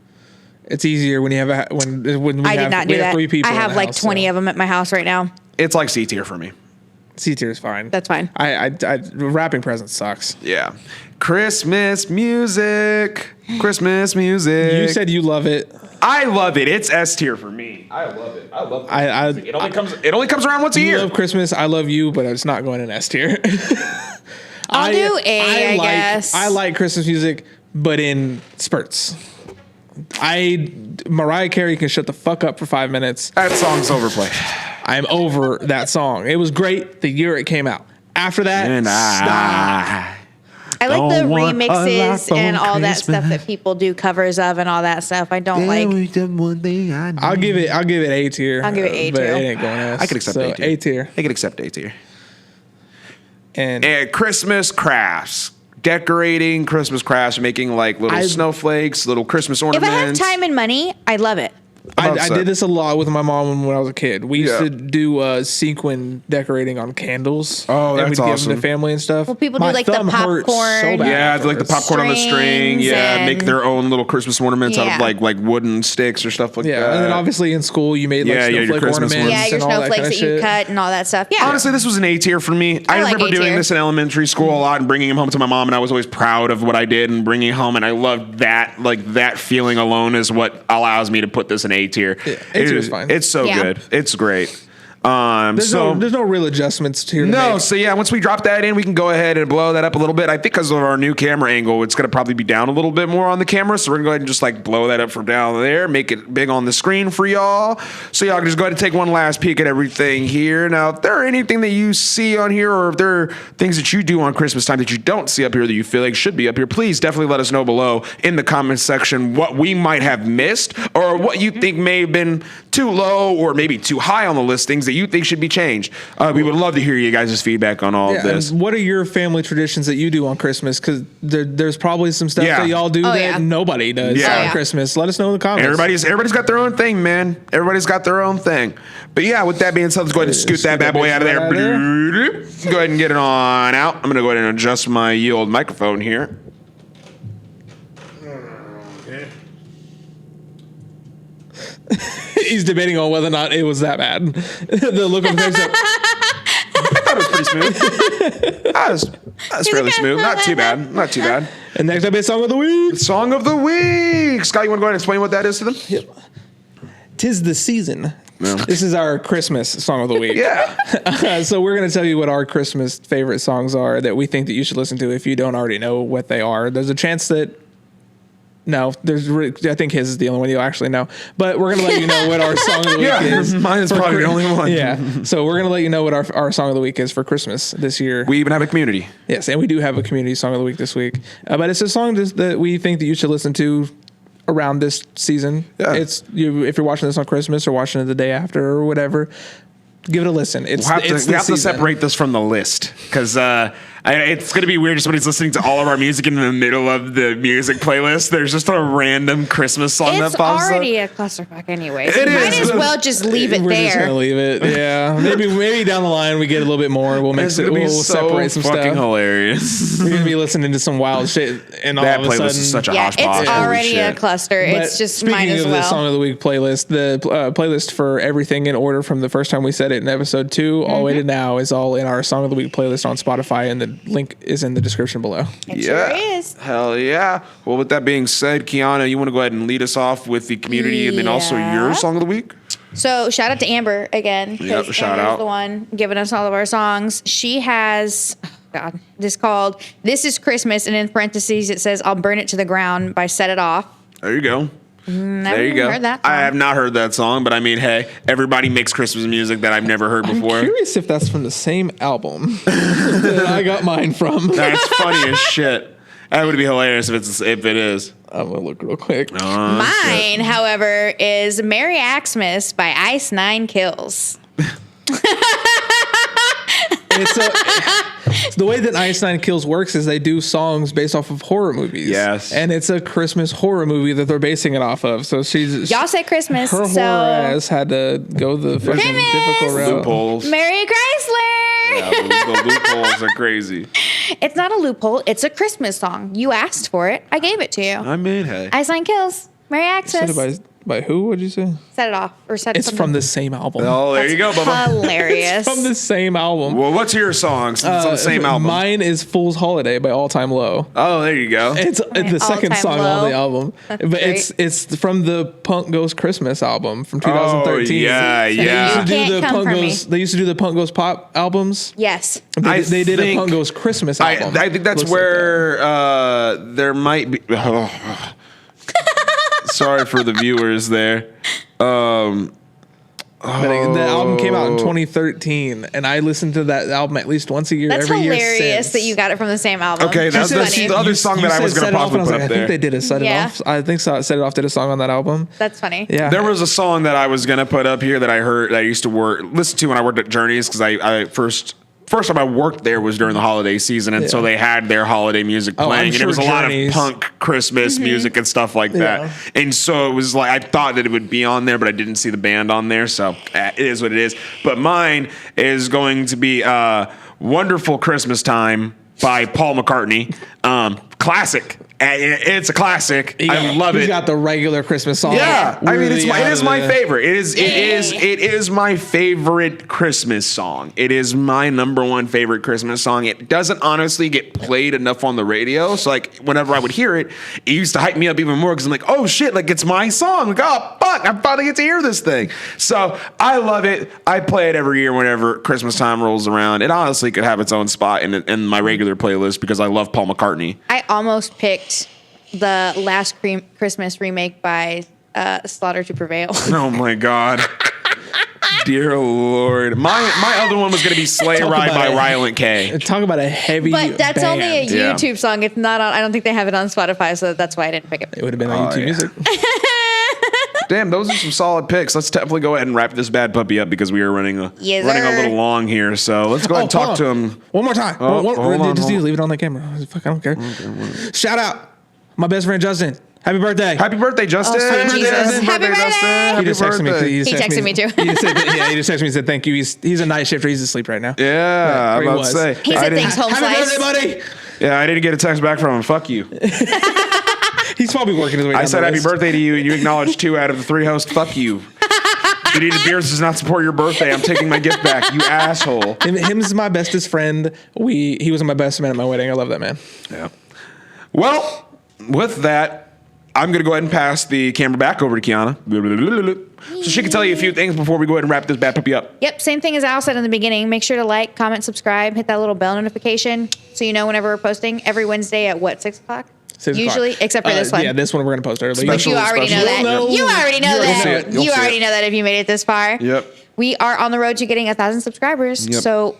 It's easier when you have when we I did not do that. 3 people. I have in the like house, 20 of them at my house right now. It's like C tier for me. C tier is fine. That's fine. I wrapping presents sucks. Yeah. Christmas music. Christmas music. You said you love it. I love it. It's S tier for me. I love it. I love it. It only comes around once a You year. love Christmas. I love you, but it's not going in S tier. I'll do A, I guess. I like Christmas music, but in spurts. Mariah Carey can shut the fuck up for 5 minutes. That song's overplayed. I'm over that song. It was great the year it came out. After that, And stop. I like the Don't want a lot remixes for and all that Christmas. stuff that people do covers of and all that stuff. I don't like. I'll give it A tier. I'll give it A but tier. it ain't going S. I can accept so A tier. A tier. I can accept A tier. And Christmas crafts. Decorating Christmas crafts, making like little snowflakes, little Christmas If ornaments. I have time and money, I love it. I did this a lot with my mom when I was a kid. We used Yeah. to do sequin decorating on candles. Oh, and that's we'd give them awesome. to family and stuff. Well, people do My like the thumb hurt popcorn. bad Yeah, at like the first. popcorn on the string. Strings Yeah, make and- their own little Christmas ornaments out Yeah. of like wooden sticks or stuff like that. Yeah, and then obviously in school you made like Yeah, your snowflake Christmas ornaments. ones. Yeah, your and all that snowflakes kind that of you shit. cut and all that stuff. Yeah. Honestly, this was an A tier for me. I like remember A doing tier. this in elementary school a lot and bringing them home to my mom, and I was always proud of what I did and bringing it home, and I loved that. Like that feeling alone is what allows me to put this in A tier. Yeah, A tier is fine. It's so Yeah. good. It's great. There's no real adjustments here. To No, make. so yeah, once we drop that in, we can go ahead and blow that up a little bit. I think because of our new camera angle, it's going to probably be down a little bit more on the camera. So we're going to go ahead and just like blow that up from down there, make it big on the screen for y'all. So y'all can just go ahead and take one last peek at everything here. Now, if there are anything that you see on here, or if there are things that you do on Christmas time that you don't see up here that you feel like should be up here, please definitely let us know below in the comment section what we might have missed or what you think may have been too low or maybe too high on the list, things that you think should be changed. We would love to hear you guys' feedback on all of this. And what are your family traditions that you do on Christmas? Because there's probably some stuff that y'all do that nobody does Yeah. on Christmas. Let us know in the comments. Everybody's got their own thing, man. Everybody's got their own thing. But yeah, with that being said, let's go ahead and scoot that bad boy out of there. Go ahead and get it on out. I'm gonna go ahead and adjust my old microphone here. He's debating on whether or not it was that bad. The look on his face. I thought it was pretty smooth. That was fairly smooth. Not too bad. Not too bad. And next up is Song of the Week. Song of the week. Scott, you want to go ahead and explain what that is to them? Yep. 'Tis the season. No. This is our Christmas Song of the Week. Yeah. So we're going to tell you what our Christmas favorite songs are that we think that you should listen to if you don't already know what they are. There's a chance that I think his is the only one you'll actually know. But we're going to let you know what our Song of the Week is. Mine is probably the only one. Yeah. So we're going to let you know what our Song of the Week is for Christmas this year. We even have a community. Yes, and we do have a community Song of the Week this week. But it's a song that we think that you should listen to around this season. Yeah. If you're watching this on Christmas or watching it the day after or whatever, give it a listen. We We have to separate this from the list because it's going to be weird if somebody's listening to all of our music in the middle of the music playlist. There's just a random Christmas song It's that pops already up. a clusterfuck anyways. It Might is. as well just leave it We're just there. gonna leave it. Yeah, maybe down the line we get a little bit more. We'll It's gonna be we'll so separate some fucking stuff. hilarious. We're gonna be listening to some wild shit, and That all of a playlist sudden, is such a Yeah, hodgepodge. it's Holy already a shit. cluster. But It's just speaking might as of the Song well. of the Week playlist, the playlist for everything in order from the first time we said it in episode 2 all the way to now is all in our Song of the Week playlist on Spotify, and the link is in the description below. It sure is. Hell yeah. Well, with that being said, Kiana, you want to go ahead and lead us off with the community and then also your Yeah. song of the week? So shout out to Amber again. 'cause Yep, shout Amber's out. the one giving us all of our songs. She has, this called "This Is Christmas," and in parentheses it says "I'll Burn It to the Ground" by Set It Off. There you go. There you go. Heard that I song. have not heard that song, but I mean, hey, everybody makes Christmas music that I've never heard before. Curious if that's from the same album that I got mine from. That's funny as shit. That would be hilarious if it is. I'm gonna look real quick. Mine, however, is Merry Xmas by Ice Nine Kills. It's the way that Ice Nine Kills works is they do songs based off of horror movies. Yes. And it's a Christmas horror movie that they're basing it off of. So Y'all say Christmas, her so horror ass had to go the fucking Christmas! difficult route. Loopholes. Merry Chrysler. Yeah, the loopholes are crazy. It's not a loophole. It's a Christmas song. You asked for it. I gave it to you. I mean, hey. Ice Nine Kills. Merry Said Xmas. it by who? What'd you say? Set it off or set It's something. from the same album. Oh, there you go, Bubba. Hilarious. From the same album. Well, what's your song? It's on the same album. Mine is Fool's Holiday by All Time Low. Oh, there you go. It's the second All-Time song Low. on the album, That's but great. it's from the Punk Goes Christmas album from 2013. Oh, yeah, You yeah. can't come for me. They used to do the Punk Goes Pop albums. Yes. They did a think- Punk Goes Christmas album. I think that's Looks like where there might be. Sorry for the viewers there. But the album came out in 2013, and I listened to that album at least once a year. That's every year hilarious since. that you got it from the same album. Okay, that's funny. the other song that I was going to possibly put up I there. think they did a Set It Yeah. Off. I think Set It Off did a song on that album. That's funny. Yeah, There was a song that I was gonna put up here that I heard that I used to listen to when I worked at Journeys because I first time I worked there was during the holiday season, and so Yeah. they had their holiday music Oh, I'm playing, and sure it was a lot of Journeys- punk Christmas music and stuff like that. Yeah. And so it was like I thought that it would be on there, but I didn't see the band on there, so it is what it is. But mine is going to be "Wonderful Christmas Time" by Paul McCartney. Classic. It's a classic. I love He's it. got the regular Christmas song. Yeah, I mean, it Worthy is out my of the- favorite. It is my favorite Christmas song. It is my number one favorite Christmas song. It doesn't honestly get played enough on the radio. So like whenever I would hear it, it used to hype me up even more because I'm like, oh shit, like it's my song. Like, oh fuck, I finally get to hear this thing. So I love it. I play it every year whenever Christmas time rolls around. It honestly could have its own spot in my regular playlist because I love Paul McCartney. I almost picked the Last Christmas remake by Slaughter to Prevail. Oh my god. Dear Lord. My other one was going to be Sleigh Talk Ride about by it. Ryland K. Talk about a heavy. But that's only a band. Yeah. YouTube song. It's not on. I don't think they have it on Spotify, so that's why I didn't pick it. It would have been on YouTube yeah. Music. Damn, those are some solid picks. Let's definitely go ahead and wrap this bad puppy up because we are running a Yes, running a sir. little long here. So let's go ahead and talk hold to on. him. One more time. Oh, hold on, just hold on. leave it on the camera. Fuck, I don't care. Shout out my best friend Justin. Happy birthday. Happy birthday, Justin. sweet Jesus. Happy birthday. Justin. He just texted me. birthday. He texted me too. He just texted me and said thank you. He's a night shifter. He's asleep right now. Yeah, I'm where he about to was. say. He I said didn't- thanks, home Happy slice. birthday, buddy. Yeah, I didn't get a text back from him. Fuck you. He's probably working his way down I said the happy list. birthday to you, and you acknowledged 2 out of the 3 hosts. Fuck you. Eating beers does not support your birthday. I'm taking my gift back, you asshole. Him's my bestest friend. He was my best man at my wedding. I love that man. Yeah. Well, with that, I'm going to go ahead and pass the camera back over to Kiana. So she can tell you a few things before we go ahead and wrap this bad puppy up. Yep, same thing as Al said in the beginning. Make sure to like, comment, subscribe, hit that little bell notification so you know whenever we're posting every Wednesday at what, 6 o'clock? 6 o'clock. Usually, except for this one. Yeah, this one we're gonna post early. But you already know that. Special. You already know You'll that. see it. You'll You see already it. know that if you made it this far. Yep. We are on the road to getting 1,000 subscribers. Yep. So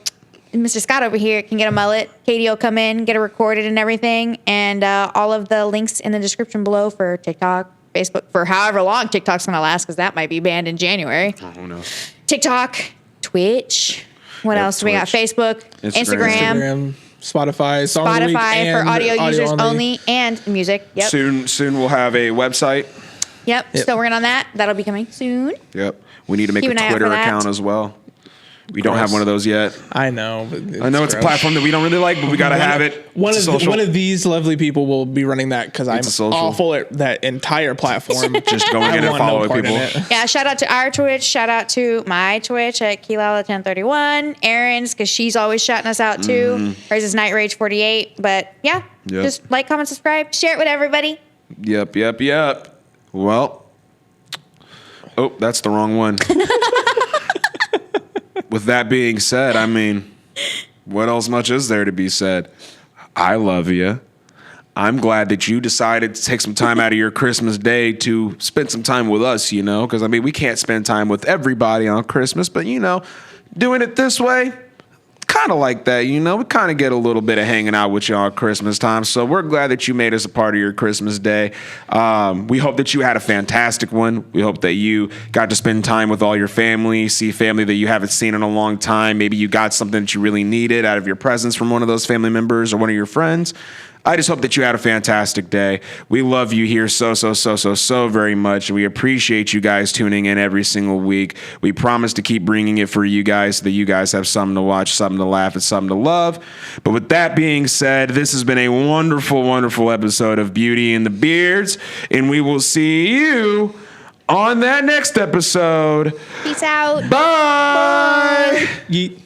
Mr. Scott over here can get a mullet. Katie will come in, get it recorded and everything. And all of the links in the description below for TikTok, Facebook, for however long TikTok's going to last, because that might be banned in January. Oh, who knows? TikTok, Twitch. What Yep, else do we got? Twitch. Facebook, Instagram, Instagram, Spotify, Song of the Week, Spotify for and audio users only, and music. Yep. Soon we'll have a website. Yep. Yep. Still working on that. That'll be coming soon. Yep. We need to make Keep a an eye out Twitter for that. account as well. We don't have Gross. one of those yet. I know. But I know it's a gross. platform that we don't really like, but we got to have it. One It's of, social. one of these lovely people will be running that because I'm It's a social. awful at that entire platform. Just going I in and want no following part in people. it. Yeah, shout out to our Twitch. Shout out to my Twitch at Keylala1031. Erin's, because she's always shouting us out too. Hers is Night Rage 48. But yeah, Yep. just like, comment, subscribe, share it with everybody. Yep. Well, oh, that's the wrong one. With that being said, I mean, what else much is there to be said? I love you. I'm glad that you decided to take some time out of your Christmas day to spend some time with us, because I mean, we can't spend time with everybody on Christmas, but doing it this way, kind of like that, we kind of get a little bit of hanging out with you on Christmas time. So we're glad that you made us a part of your Christmas day. We hope that you had a fantastic one. We hope that you got to spend time with all your family, see family that you haven't seen in a long time. Maybe you got something that you really needed out of your presents from one of those family members or one of your friends. I just hope that you had a fantastic day. We love you here so very much. We appreciate you guys tuning in every single week. We promise to keep bringing it for you guys so that you guys have something to watch, something to laugh, and something to love. But with that being said, this has been a wonderful, wonderful episode of Beauty and the Beards, and we will see you on that next episode. Peace out. Bye. Yeet.